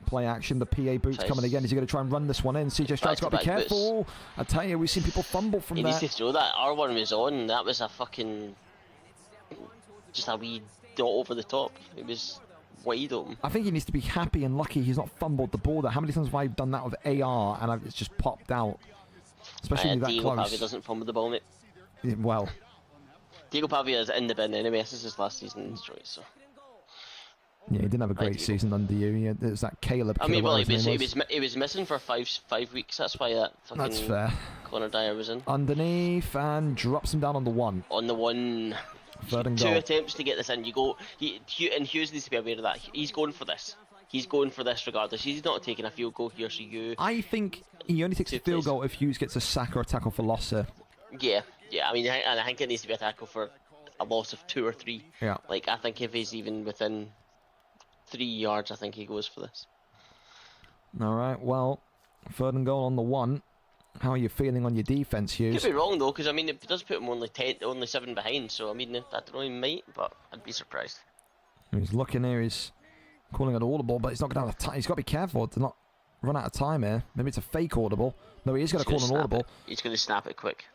S1: Play action, the PA boots coming again. Is he going to try and run this one in? CJ Stroud's got to be careful. I tell you, we've seen people fumble from there.
S2: He needs to throw that. R1 was on. That was a fucking... just a wee dot over the top. It was wide open.
S1: I think he needs to be happy and lucky he's not fumbled the ball there. How many times have I done that with AR and it's just popped out? Especially when you're that
S2: Diego
S1: close.
S2: Pavia doesn't fumble the ball, mate.
S1: Yeah, well.
S2: Diego Pavia is in the bin anyway. This is his last season in Detroit, so...
S1: Yeah, he didn't have a great season under you. There's that Caleb.
S2: I mean, well, he was missing for five weeks. That's why that fucking.
S1: That's fair.
S2: Connor Dyer was in.
S1: Underneath and drops him down on the 1.
S2: On the 1.
S1: 3rd and
S2: 2
S1: goal.
S2: attempts to get this in. You go. And Hughes needs to be aware of that. He's going for this. He's going for this regardless. He's not taking a field goal here, so you.
S1: I think he only takes a field goal if Hughes gets a sack or a tackle for loss here.
S2: Yeah. I mean, and I think it needs to be a tackle for a loss of 2 or 3.
S1: Yeah.
S2: Like, I think if he's even within 3 yards, I think he goes for this.
S1: All right, well, 3rd and goal on the 1. How are you feeling on your defense, Hughes?
S2: Could be wrong though, because I mean it does put him only 7 behind. So I mean, I don't know, he might, but I'd be surprised.
S1: He's looking here. He's calling an audible, but he's not going to have time. He's got to be careful to not run out of time here. Maybe it's a fake audible. No, he is going to call an audible.
S2: He's going to snap it quick.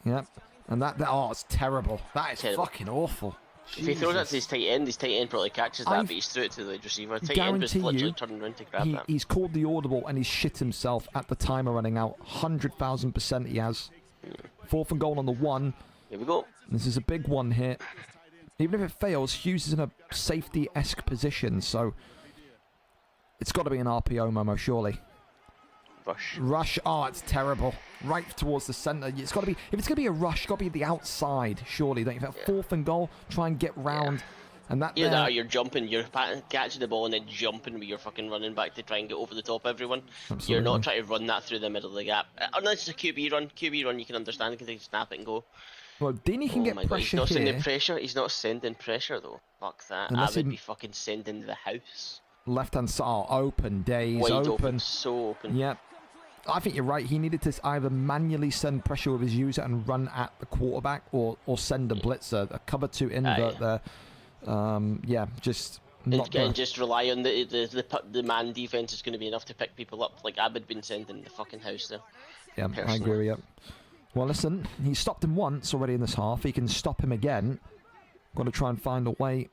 S1: Yep, and that it's terrible. That is fucking awful.
S2: If he throws that to his tight end probably catches that, but he's threw it to the receiver. Tight end was literally turning around to grab that.
S1: He's called the audible and he's shit himself at the timer running out. 100,000% he has. 4th and goal on the 1.
S2: Here we go.
S1: This is a big one here. Even if it fails, Hughes is in a safety-esque position, so it's got to be an RPO, Momo, surely. Rush. Oh, it's terrible. Right towards the centre. It's got to be. If it's going to be a rush, it's got to be the outside. Surely, don't you think? 4th and goal. Try and get round, and that.
S2: Either that, or you're jumping. You're catching the ball and then jumping with your fucking running back to try and get over the top of everyone.
S1: Absolutely.
S2: You're not trying to run that through the middle of the gap. Unless it's a QB run. QB run, you can understand because they snap it and go.
S1: Well, Deany can
S2: Oh
S1: get
S2: my god, he's
S1: pressure
S2: not sending
S1: here.
S2: pressure. He's not sending pressure though. Fuck that.
S1: Unless
S2: I would
S1: he-
S2: be fucking sending the house.
S1: Left-hand side, open, days,
S2: Wide
S1: open.
S2: so open.
S1: Yep. I think you're right. He needed to either manually send pressure with his user and run at the quarterback, or send a blitzer, a cover 2 invert there. Yeah, just not
S2: And just rely on the man defense is going to be enough to pick people up. Like I would have been sending the fucking house there.
S1: Yeah,
S2: personally.
S1: I agree with you. Well, listen, he stopped him once already in this half. He can stop him again. Got to try and find a way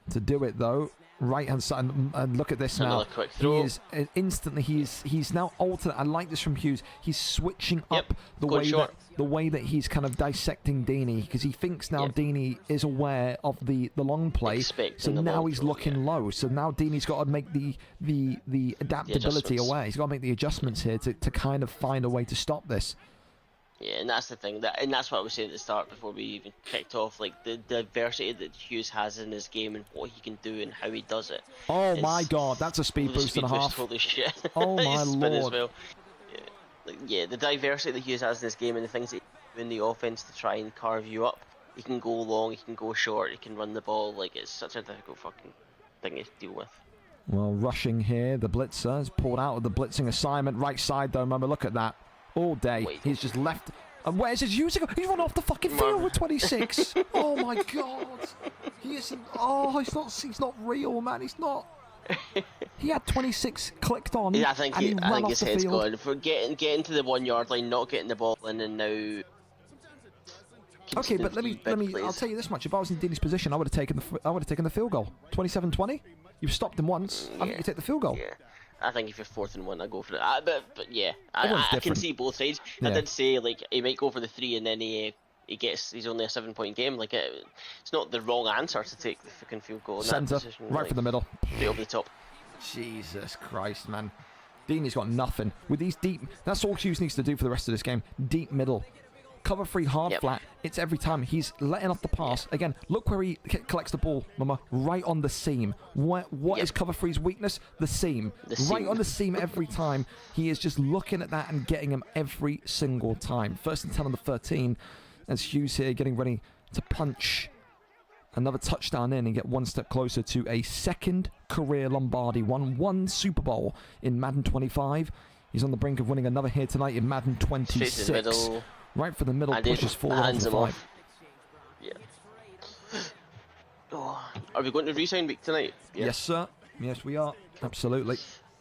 S1: to do it though. Right hand side, and look at this now.
S2: Another quick throw.
S1: He is instantly. He's now alternate. I like this from Hughes. He's switching up the way that he's kind of dissecting Deany, because he thinks now Deany is aware of the long play. So now he's looking low. So now Deany's got to make the adaptability away. He's got to make the adjustments here to kind of find a way to stop this.
S2: Yeah, and that's the thing, and that's what I was saying at the start before we even kicked off. Like the diversity that Hughes has in his game and what he can do and how he does it.
S1: Oh my god, that's a speed boost and a half.
S2: Holy shit!
S1: Oh my lord!
S2: As well. Yeah, the diversity that Hughes has in his game and the things that he can do in the offense to try and carve you up. He can go long, he can go short, he can run the ball. Like it's such a difficult fucking thing to deal with.
S1: Well, rushing here, the blitzer is pulled out of the blitzing assignment. Right side though, remember, look at that. All day. He's just left. And where's his user? He's run off the fucking field with 26. Oh my god. He isn't. Oh, he's not real, man. He's not. He had 26 clicked on.
S2: Yeah, I think his head's
S1: field.
S2: gone. For getting to the 1 yard line, not getting the ball in, and now.
S1: Okay, but let me. I'll tell you this much: if I was in Deany's position, I would have taken the field goal. 27-20. You've stopped him once. I think you take the field goal.
S2: Yeah. I think if you're 4th and 1, I go for it. But yeah, I can see both sides. Yeah. I did say like he might go for the 3 and then he's only a 7-point game. Like it's not the wrong answer to take the fucking field goal in
S1: Centre,
S2: that position.
S1: right for the middle,
S2: straight over the top.
S1: Jesus Christ, man. Deany's got nothing with these deep. That's all Hughes needs to do for the rest of this game. Deep middle. Cover 3 hard flat. It's every time he's letting off the pass. Again, look where he collects the ball, Mama. Right on the seam. What is cover 3's weakness? The seam. Right on the seam every time. He is just looking at that and getting him every single time. 1st and 10 on the 13. As Hughes here getting ready to punch another touchdown in and get one step closer to a 2nd career Lombardi. Won 1 Super Bowl in Madden 25. He's on the brink of winning another here tonight in Madden 26. Right for the middle, pushes forward off the 5.
S2: Yeah. Oh, are we going to re-sign week tonight?
S1: Yeah. Yes, sir. Yes, we are. Absolutely.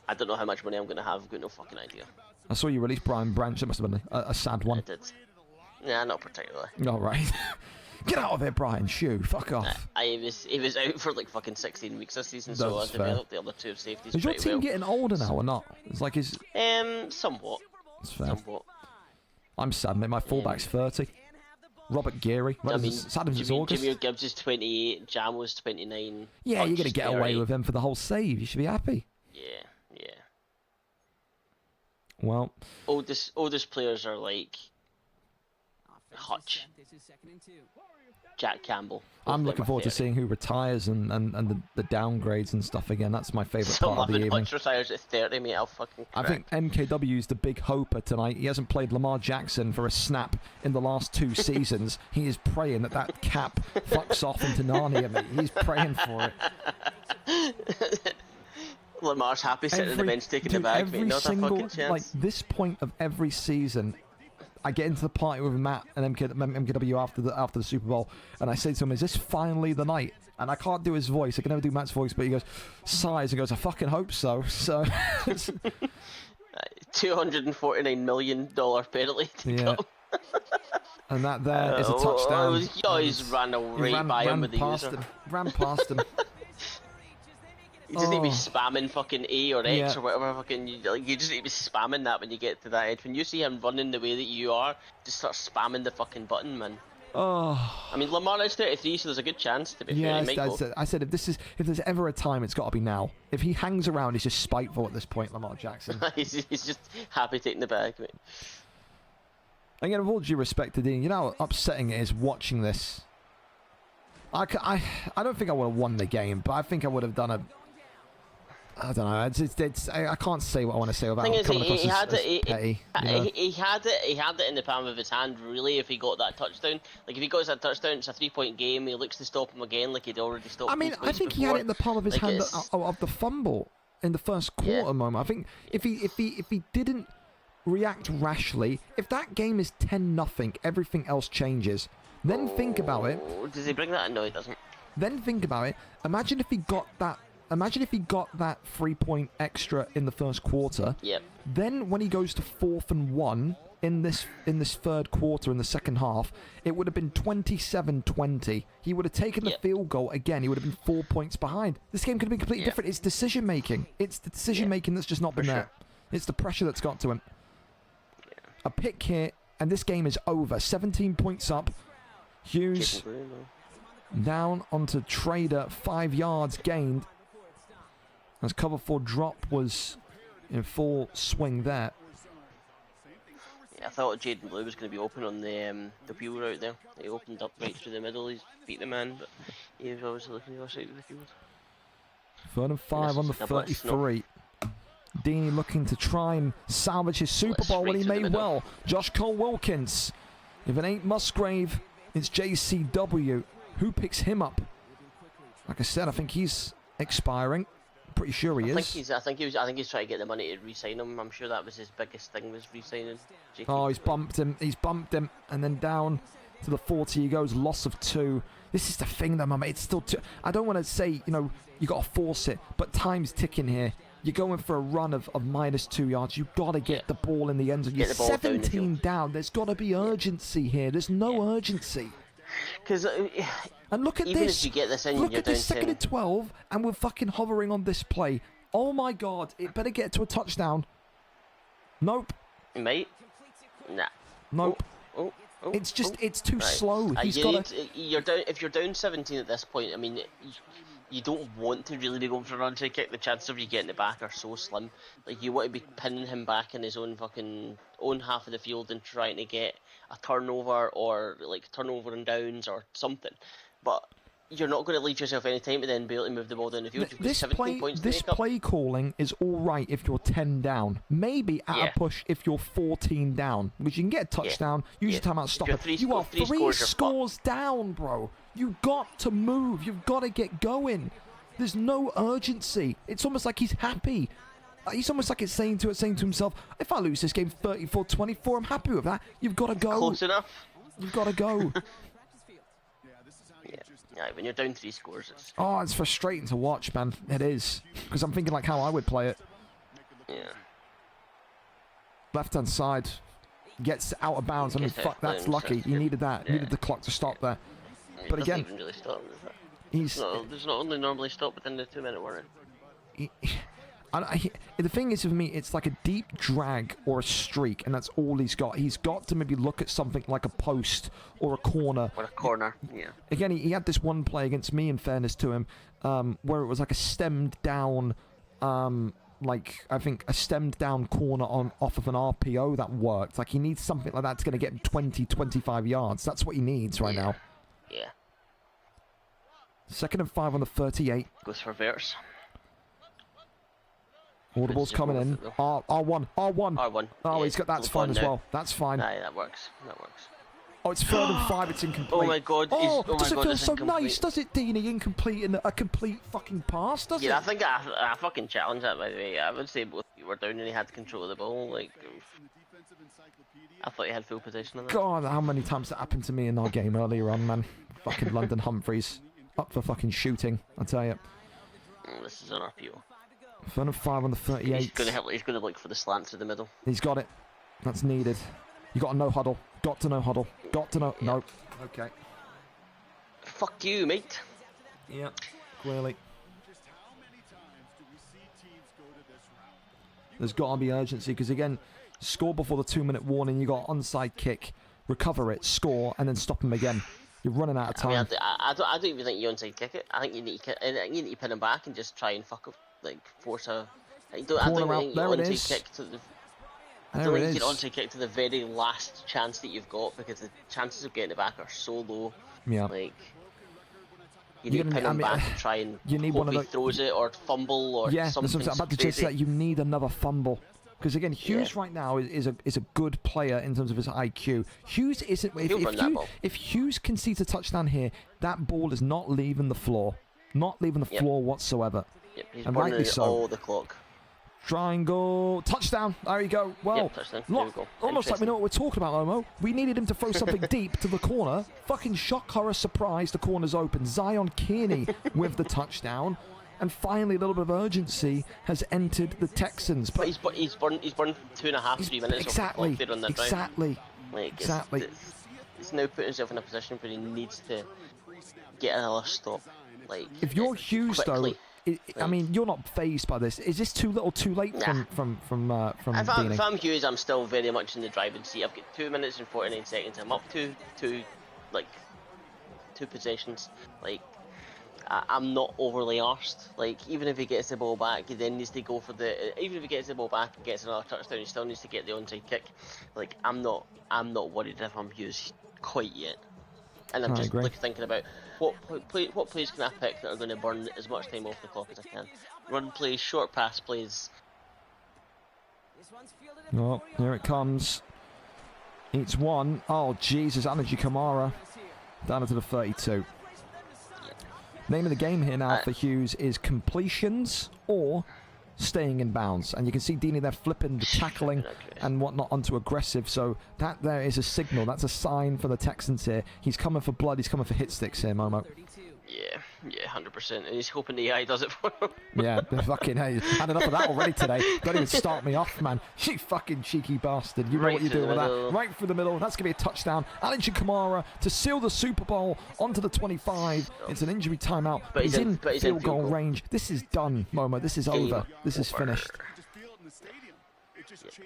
S2: I don't know how much money I'm going to have. I've got no fucking idea.
S1: I saw you release Brian Branch. It must have been a sad one.
S2: I did. Nah, not particularly.
S1: All right. Get out of here, Brian. Shoo. Fuck off.
S2: He was out for like fucking 16 weeks this season, so I developed the other 2 safeties.
S1: Is your team getting older now or not? It's like his.
S2: Somewhat.
S1: That's fair.
S2: Somewhat.
S1: I'm sad, mate. My fullback's 30. Robert Geary.
S2: Jameer Gibbs is 28. Jam was 29.
S1: Yeah, you're going to get away with him for the whole save. You should be happy.
S2: Yeah.
S1: Well.
S2: Oldest players are like Hutch, Jack Campbell.
S1: I'm looking forward to seeing who retires and the downgrades and stuff again. That's my favourite part of the evening.
S2: Hutch retires at 30, mate. I'll fucking crack.
S1: I think MKW is the big hoper tonight. He hasn't played Lamar Jackson for a snap in the last 2 seasons. He is praying that cap fucks off into Narnia, mate. He's praying for it.
S2: Lamar's happy sitting on the bench taking the bag, mate. Not a fucking chance.
S1: Like this point of every season, I get into the party with Matt and MKW after the Super Bowl, and I say to him, "Is this finally the night?" And I can't do his voice. I can never do Matt's voice, but he goes, sighs and goes, "I fucking hope so." So,
S2: $249 million penalty to come.
S1: And that there is a touchdown.
S2: He's ran by him with the user.
S1: Ran past him.
S2: You just need to be spamming fucking A or X or whatever fucking you just need to be spamming that when you get to that edge. When you see him running the way that you are, just start spamming the fucking button, man.
S1: Oh.
S2: I mean, Lamar is 33, so there's a good chance to be fair.
S1: I said if there's ever a time, it's got to be now. If he hangs around, he's just spiteful at this point, Lamar Jackson.
S2: he's just happy taking the bag, mate.
S1: Again, with all due respect to Dean, you know how upsetting it is watching this. I don't think I would have won the game, but I think I would have done I don't know. I can't say what I want to say without
S2: Thing is,
S1: coming across
S2: he had
S1: as
S2: it.
S1: petty. You know?
S2: He had it. He had it in the palm of his hand. Really, if he got that touchdown, like if he got that touchdown, it's a 3-point game. He looks to stop him again, like he'd already stopped.
S1: I mean, I think he had it in the palm of his hand of the fumble in the first quarter moment. I think if he didn't react rashly, if that game is 10-0, everything else changes. Then think about it.
S2: Does he bring that? No, he doesn't.
S1: Then think about it. Imagine if he got that 3-point extra in the first quarter.
S2: Yep.
S1: Then when he goes to 4th and 1 in this third quarter in the second half, it would have been 27-20. He would have taken the field goal again. He would have been 4 points behind. This game could have been completely different. It's decision making. It's the decision making that's just not been there. It's the pressure that's got to him. A pick here, and this game is over. 17 points up. Hughes down onto Trader, 5 yards gained. As cover 4 drop was in full swing there.
S2: Yeah, I thought Jaden Blue was going to be open on the wheel route there. He opened up right through the middle. He's beat the man, but he was obviously looking the other side of the field.
S1: 3rd and 5 on the 33. Deany looking to try and salvage his Super Bowl when he may well. Josh Cole-Wilkins. If it ain't Musgrave, it's JCW. Who picks him up? Like I said, I think he's expiring. Pretty sure he is.
S2: I think he's trying to get the money to re-sign him. I'm sure that was his biggest thing, was re-signing.
S1: Oh, he's bumped him. He's bumped him, and then down to the 40 he goes. Loss of 2. This is the thing, though, mate. It's still 2. I don't want to say, you got to force it, but time's ticking here. You're going for a run of -2 yards. You've got to get the ball in the end zone. You're 17 down. There's got to be urgency here. There's no urgency.
S2: Because
S1: and look at
S2: even
S1: this.
S2: if you get this in,
S1: look
S2: you're
S1: at this,
S2: down
S1: 2nd and 12, and we're fucking hovering on this play. Oh my God! It better get to a touchdown. Nope.
S2: It might. Nah.
S1: Nope.
S2: Oh.
S1: It's just it's too slow. He's got.
S2: You're down. If you're down 17 at this point, I mean, you don't want to really be going for a run kick. The chances of you getting it back are so slim. Like, you want to be pinning him back in his own half of the field and trying to get a turnover, or like turnover and downs or something. But you're not going to leave yourself any time to then be able to move the ball down the field.
S1: This play calling is all right if you're 10 down. Maybe at a push if you're 14 down, because you can get a touchdown. Use your timeout, stop it. You are 3 scores down, bro. You've got to move. You've got to get going. There's no urgency. It's almost like he's happy. He's almost like it's saying to himself, if I lose this game 34-24, I'm happy with that. You've got to go.
S2: Close enough.
S1: You've got to go.
S2: Yeah, when you're down 3 scores,
S1: it's frustrating to watch, man. It is, because I'm thinking like how I would play it.
S2: Yeah.
S1: Left-hand side gets out of bounds. I mean, fuck, that's lucky. You needed that. You needed the clock to stop there. But again,
S2: even really stop, there's not only normally stop within the 2-minute warning.
S1: The thing is, with me, it's like a deep drag or a streak, and that's all he's got. He's got to maybe look at something like a post or a corner.
S2: Or a corner, yeah.
S1: Again, he had this one play against me, in fairness to him, where it was like a stemmed down, I think a stemmed down corner off of an RPO that worked. Like, he needs something like that's going to get him 20, 25 yards. That's what he needs right now.
S2: Yeah.
S1: 2nd and 5 on the 38.
S2: Goes for verse.
S1: Audible's coming in. R1.
S2: R1.
S1: Oh, he's got. That's fine as well. That's fine.
S2: Aye, that works.
S1: Oh, it's 3rd and 5. It's incomplete.
S2: Oh my God.
S1: Does it feel so nice? Does it, Deany? Incomplete and a complete fucking pass? Does it?
S2: Yeah, I think I fucking challenge that. By the way, I would say both of you were down and he had control of the ball. Like, I thought he had full possession of that.
S1: God, how many times that happened to me in our game earlier on, man? Fucking London Humphreys up for fucking shooting. I tell you.
S2: This is an RPO.
S1: 3rd and 5 on the 38.
S2: He's gonna look for the slant through the middle.
S1: He's got it. That's needed. You got to no huddle. Got to no huddle. Got to no. No. Okay.
S2: Fuck you, mate.
S1: Yeah. Clearly. There's got to be urgency, because again, score before the 2-minute warning. You got onside kick, recover it, score, and then stop him again. You're running out of time.
S2: I mean, I don't even think you onside kick it. I think you need to pin him back and just try and fuck up. Like, force a... I don't think you onside kick to the... I don't think you can onside kick to the very last chance that you've got, because the chances of getting it back are so low.
S1: Yeah.
S2: Like... You need to pin him back and try and
S1: you need
S2: hope
S1: one of
S2: he
S1: the,
S2: throws it or fumble or something.
S1: I'm about to just say, you need another fumble. Because again, Hughes right now is a good player in terms of his IQ. Hughes isn't. If Hughes concedes a touchdown here, that ball is not leaving the floor, not leaving the floor whatsoever.
S2: Yep, he's
S1: and
S2: burning
S1: rightly so.
S2: all the clock.
S1: Triangle touchdown. There you go. Well, almost like we know what we're talking about, Momo. We needed him to throw something deep to the corner. Fucking shock, horror, surprise. The corner's open. Zion Kearney with the touchdown. And finally, a little bit of urgency has entered the Texans. But
S2: he's burned 2.5, 3 minutes
S1: exactly,
S2: off the clock there on that
S1: exactly,
S2: drive.
S1: exactly.
S2: He's now put himself in a position where he needs to get another stop. Like,
S1: if you're Hughes,
S2: quickly.
S1: though, I mean, you're not phased by this. Is this too little, too late from Deany?
S2: If I'm Hughes, I'm still very much in the driving seat. I've got 2 minutes and 49 seconds. I'm up to two possessions. Like, I'm not overly arsed. Like, even if he gets the ball back, he then needs to go for even if he gets the ball back and gets another touchdown, he still needs to get the onside kick. Like, I'm not worried if I'm Hughes quite yet. And I'm just thinking about what plays can I pick that are going to burn as much time off the clock as I can. Run plays, short pass plays.
S1: Oh, here it comes. It's one. Oh, Jesus, Algie Kamara down into the 32. Name of the game here now for Hughes is completions or staying in bounds. And you can see Deany there flipping the tackling and whatnot onto aggressive. So that there is a signal. That's a sign for the Texans here. He's coming for blood. He's coming for hit sticks here, Momo.
S2: Yeah, 100%. And he's hoping the AI does it for him.
S1: Yeah, fucking hey. Had enough of that already today. Don't even start me off, man. You fucking cheeky bastard. You know what you're doing with that. Right through the middle. That's going to be a touchdown. Algie Kamara to seal the Super Bowl onto the 25. It's an injury timeout, but he's in field goal range. This is done, Momo. This is over. This is finished.
S2: Yeah,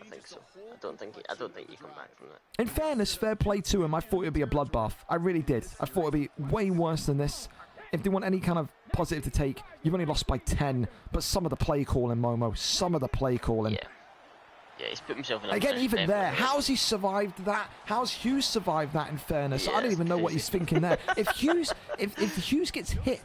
S2: I think so. I don't think you come back from that.
S1: In fairness, fair play to him. I thought it would be a bloodbath. I really did. I thought it would be way worse than this. If they want any kind of positive to take, you've only lost by 10. But some of the play calling, Momo. Some of the play calling.
S2: Yeah, he's put himself in a
S1: again,
S2: position
S1: even there. How's he survived that? How's Hughes survived that? In fairness, I don't even know what he's thinking there. If Hughes gets hit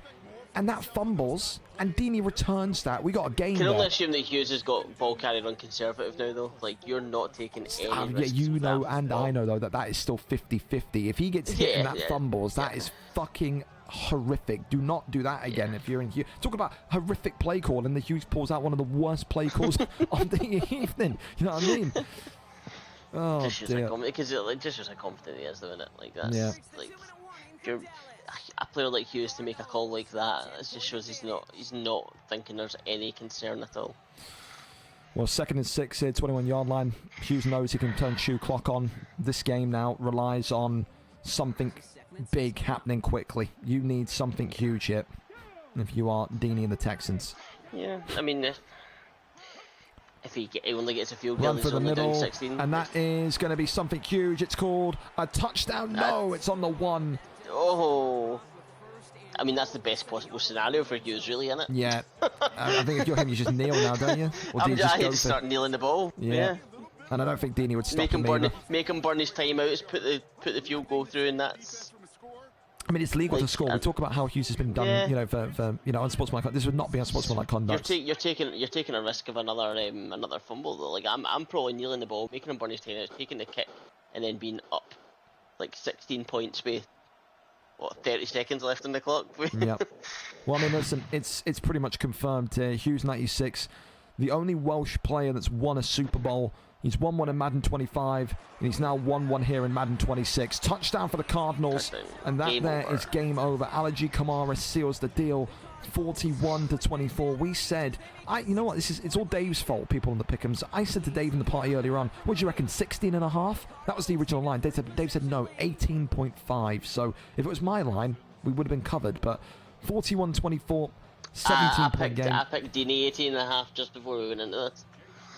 S1: and that fumbles and Deany returns that, we got a game.
S2: Can only assume that Hughes has got ball carrier on conservative now, though. Like, you're not taking any risks.
S1: Yeah, you know, and I know though that is still 50-50. If he gets hit and that fumbles, that is fucking horrific. Do not do that again if you're in Hughes. Talk about horrific play call, and the Hughes pulls out one of the worst play calls of the evening. You know what I mean? Oh dear.
S2: Because it just shows how confident he is, though, isn't it? Like, that's like, if you're a player like Hughes to make a call like that, it just shows he's not thinking there's any concern at all.
S1: Well, 2nd and 6 here, 21-yard line. Hughes knows he can turn shoe clock on. This game now relies on something big happening quickly. You need something huge here if you are Deany and the Texans.
S2: Yeah, I mean, if he only gets a field goal,
S1: run for the middle,
S2: 16.
S1: And that is going to be something huge. It's called a touchdown. No, it's on the 1.
S2: Oh, I mean, that's the best possible scenario for Hughes, really, isn't it?
S1: Yeah. I think if you're him, you just kneel now, don't you? Or do you just
S2: start kneeling the ball. Yeah.
S1: And I don't think Deany would stop him either.
S2: Make him burn his timeouts, put the field goal through, and that's.
S1: I mean, it's legal to score. We talk about how Hughes has been done, you know, for unsportsmanlike. This would not be unsportsmanlike conduct.
S2: You're taking a risk of another fumble though. Like I'm probably kneeling the ball, making him burn his timeouts, taking the kick, and then being up like 16 points with 30 seconds left on the clock.
S1: Yeah. Well, I mean, listen, it's pretty much confirmed. Hughes 96, the only Welsh player that's won a Super Bowl. He's won one in Madden 25, and he's now won one here in Madden 26. Touchdown for the Cardinals, and that game there over. Is game over. Algie Kamara seals the deal, 41-24. We said, you know what? It's all Dave's fault. People on the pick'ems. I said to Dave in the party earlier on, what do you reckon? 16.5? That was the original line. Dave said no, 18.5. So if it was my line, we would have been covered. But 41-24, 17-point game.
S2: I picked Deany 18.5 just before we went into this.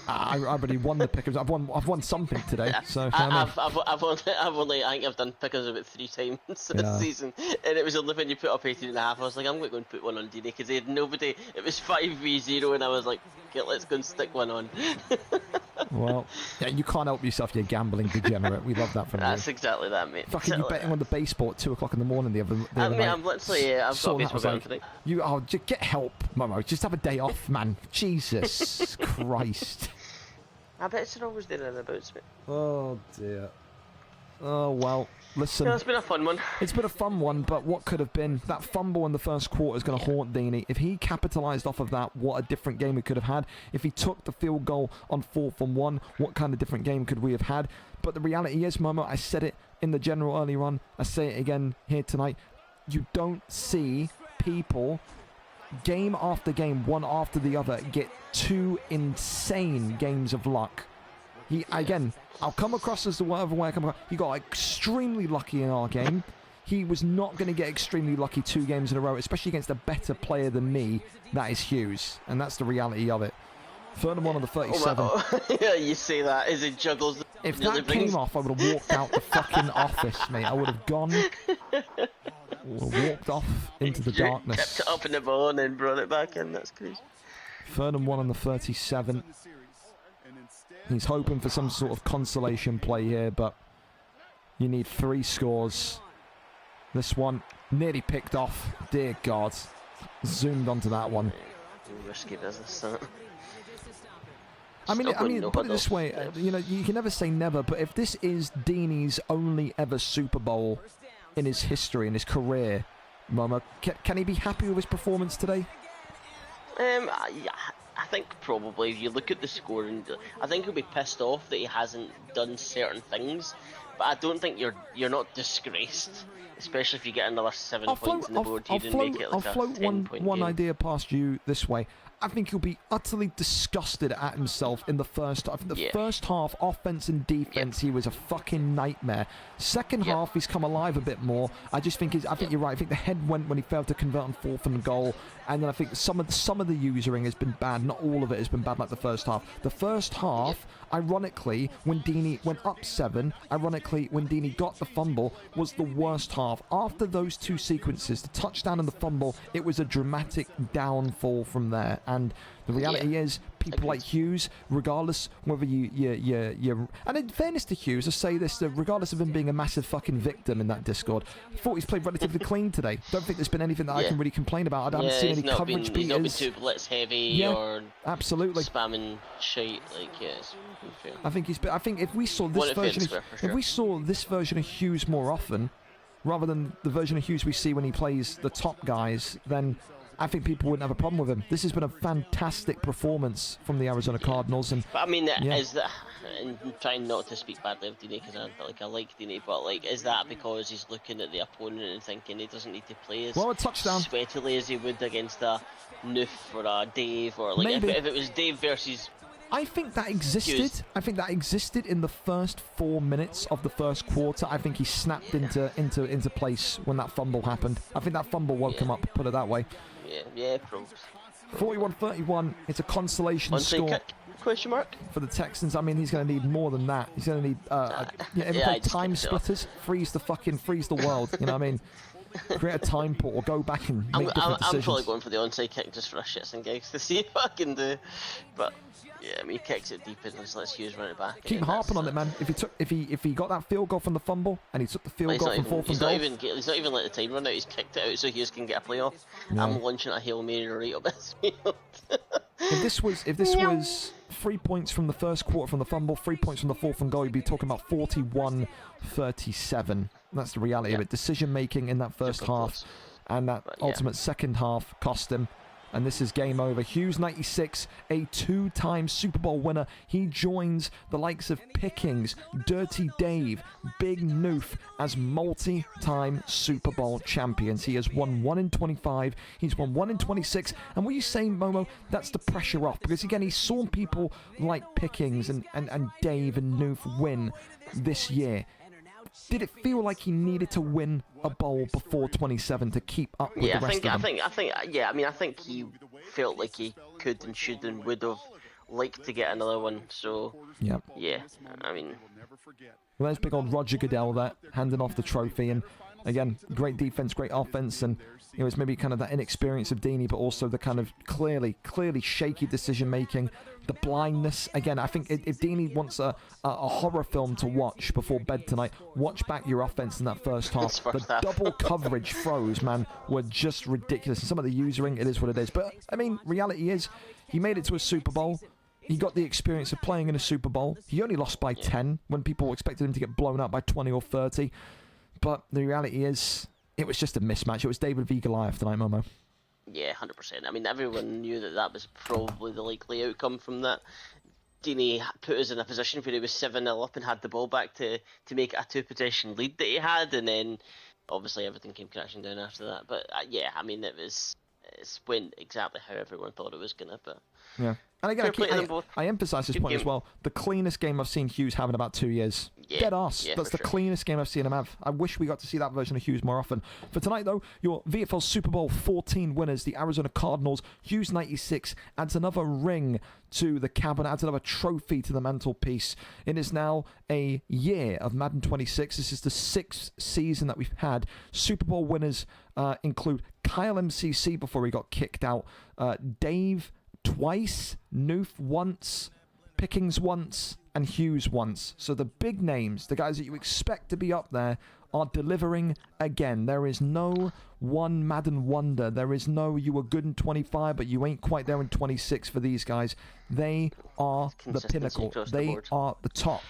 S1: I already won the pickers. I've won something today. So
S2: I think I've done pickers about 3 times this season, and it was only when you put up 18.5. I was like, I'm going to go and put one on Deany because they had nobody. It was 5v0, and I was like, okay, let's go and stick one on.
S1: Well, yeah, you can't help yourself, you gambling degenerate. We love that from you.
S2: That's exactly that, mate.
S1: Fucking you betting on the baseball at 2 o'clock in the morning the other
S2: Mate,
S1: night.
S2: I'm literally, I've got a baseball game today.
S1: Just get help, Momo. Just have a day off, man. Jesus Christ.
S2: I bet it's always there and abouts, mate.
S1: Oh, dear. Oh, well, listen.
S2: Yeah, it's been a fun one.
S1: It's been a fun one, but what could have been? That fumble in the first quarter is going to haunt Deany. If he capitalised off of that, what a different game we could have had. If he took the field goal on 4th and 1, what kind of different game could we have had? But the reality is, Momo, I said it in the general earlier on, I say it again here tonight, you don't see people, game after game, one after the other, get 2 insane games of luck. Again, I'll come across as the whatever way I come across. He got extremely lucky in our game. He was not going to get extremely lucky 2 games in a row, especially against a better player than me. That is Hughes, and that's the reality of it. 3rd and 1 on the 37.
S2: Yeah, you say that as it juggles.
S1: If that came off, I would have walked out the fucking office, mate. I would have gone, walked off into the darkness.
S2: Kept it up in the ball and then brought it back in. That's crazy.
S1: 3rd and 1 on the 37. He's hoping for some sort of consolation play here, but you need 3 scores. This one nearly picked off. Dear God. Zoomed onto that one.
S2: Risky business, that.
S1: I mean, put it this way, you know, you can never say never, but if this is Deany's only ever Super Bowl in his history, in his career, Momo, can he be happy with his performance today?
S2: I think probably if you look at the score, and I think he'll be pissed off that he hasn't done certain things, but I don't think you're not disgraced, especially if you get another 7 points on the board. You didn't make it like
S1: I'll float one
S2: game.
S1: idea past you this way. I think he'll be utterly disgusted at himself in the first half. First half, offense and defense, he was a fucking nightmare. Second half, he's come alive a bit more. I just think I think you're right. I think the head went when he failed to convert on 4th and goal, and then I think some of the usering has been bad. Not all of it has been bad like the first half. The first half, ironically, when Deany went up 7, ironically when Deany got the fumble, was the worst half. After those 2 sequences, the touchdown and the fumble, it was a dramatic downfall from there. And the reality is, people like Hughes, regardless whether you and in fairness to Hughes, I say this, that regardless of him being a massive fucking victim in that Discord, I thought he's played relatively clean today. Don't think there's been anything that I can really complain about. I haven't seen any coverage beaters.
S2: He's not been too blitz heavy or
S1: absolutely
S2: spamming shite.
S1: I think he's been. I think if we saw this version of Hughes more often, rather than the version of Hughes we see when he plays the top guys, then I think people wouldn't have a problem with him. This has been a fantastic performance from the Arizona Cardinals, and
S2: but I mean, is that? And I'm trying not to speak badly of Deany because I like Deany, but is that because he's looking at the opponent and thinking he doesn't need to play as
S1: a touchdown
S2: sweatily as he would against a Noof or a Dave or
S1: Maybe.
S2: if it was Dave versus.
S1: I think that existed.
S2: Hughes.
S1: I think that existed in the first 4 minutes of the first quarter. I think he snapped into place when that fumble happened. I think that fumble woke him up, put it that way.
S2: Yeah, probably.
S1: 41-31. It's a consolation score.
S2: Kick, question mark?
S1: For the Texans. I mean, he's going to need more than that. He's going to need time splitters. Freeze the world. You know what I mean? Create a time portal, go back and make different decisions.
S2: I'm probably going for the onside kick just for a shits and gigs to see if I can do. But yeah, I mean, he kicks it deep and just lets Hughes run it back.
S1: Keep harping on it, man. If he got that field goal from the fumble and he took the field goal from 4th and goal,
S2: he's not even let the time run out. He's kicked it out so Hughes can get a playoff. Yeah. I'm launching a Hail Mary right up this field.
S1: If this was 3 points from the first quarter from the fumble, 3 points from the 4th and goal, you'd be talking about 41-37. That's the reality of it. Decision making in that first half, and that ultimate second half cost him. And this is game over. Hughes 96, a 2-time Super Bowl winner. He joins the likes of Pickens, Dirty Dave, Big Noof as multi-time Super Bowl champions. He has won 1 in 25. He's won 1 in 26. And what are you saying, Momo? That's the pressure off. Because again, he saw people like Pickens and Dave and Noof win this year. Did it feel like he needed to win a bowl before 27 to keep up with the rest of them?
S2: I think he felt like he could and should and would have liked to get another one. So I mean,
S1: well, there's big old Roger Goodell there handing off the trophy, and again, great defense, great offense, and it was maybe kind of that inexperience of Deany, but also the kind of clearly shaky decision making, the blindness. Again, I think if Deany wants a horror film to watch before bed tonight, watch back your offense in that first half. The double coverage throws, man, were just ridiculous. And some of the usering, it is what it is. But I mean, reality is, he made it to a Super Bowl. He got the experience of playing in a Super Bowl. He only lost by 10 when people expected him to get blown up by 20 or 30. But the reality is, it was just a mismatch. It was David v Goliath tonight, Momo.
S2: Yeah, 100%. I mean, everyone knew that was probably the likely outcome from that. Deany put us in a position where he was 7-0 up and had the ball back to make it a 2-possession lead that he had, and then obviously everything came crashing down after that. But yeah, I mean, it went exactly how everyone thought it was gonna. But
S1: yeah. And again, I emphasize this point as well. The cleanest game I've seen Hughes have in about 2 years.
S2: Yeah,
S1: Dead arse.
S2: yeah,
S1: That's the cleanest game I've seen him have. I wish we got to see that version of Hughes more often. For tonight, though, your VFL Super Bowl 14 winners, the Arizona Cardinals. Hughes 96 adds another ring to the cabinet, adds another trophy to the mantelpiece. It is now a year of Madden 26. This is the 6th season that we've had. Super Bowl winners include Kyle MCC before he got kicked out, Dave twice, Noof once, Pickings once, and Hughes once. So the big names, the guys that you expect to be up there, are delivering again. There is no one Madden wonder. There is no you were good in 25, but you ain't quite there in 26 for these guys. They are the pinnacle. They are the top.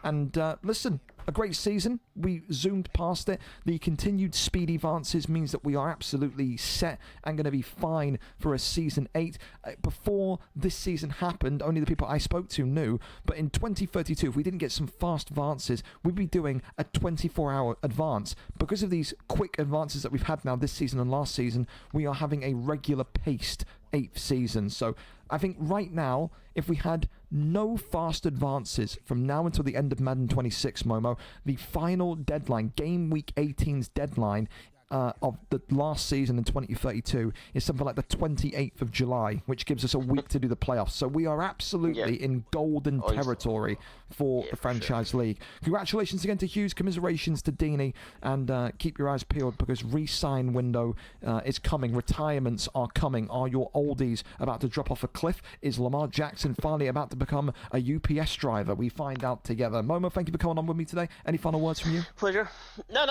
S1: And listen, a great season. We zoomed past it. The continued speedy advances means that we are absolutely set and going to be fine for a season 8. Before this season happened, only the people I spoke to knew, but in 2032, if we didn't get some fast advances, we'd be doing a 24-hour advance. Because of these quick advances that we've had now this season and last season, we are having a regular paced 8th season. So I think right now, if we had no fast advances from now until the end of Madden 26, Momo, the final deadline, game week 18's deadline of the last season in 2032 is something like the 28th of July, which gives us a week to do the playoffs. So we are absolutely in golden territory for the franchise league. Congratulations again to Hughes, commiserations to Deany, and keep your eyes peeled because re-sign window is coming. Retirements are coming. Are your oldies about to drop off a cliff? Is Lamar Jackson finally about to become a UPS driver? We find out together. Momo, thank you for coming on with me today. Any final words from you?
S2: Pleasure. No.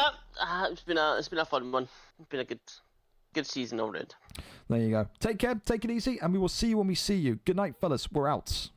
S2: It's been a fun one. It's been a good season all round.
S1: There you go. Take care. Take it easy, and we will see you when we see you. Good night, fellas. We're out.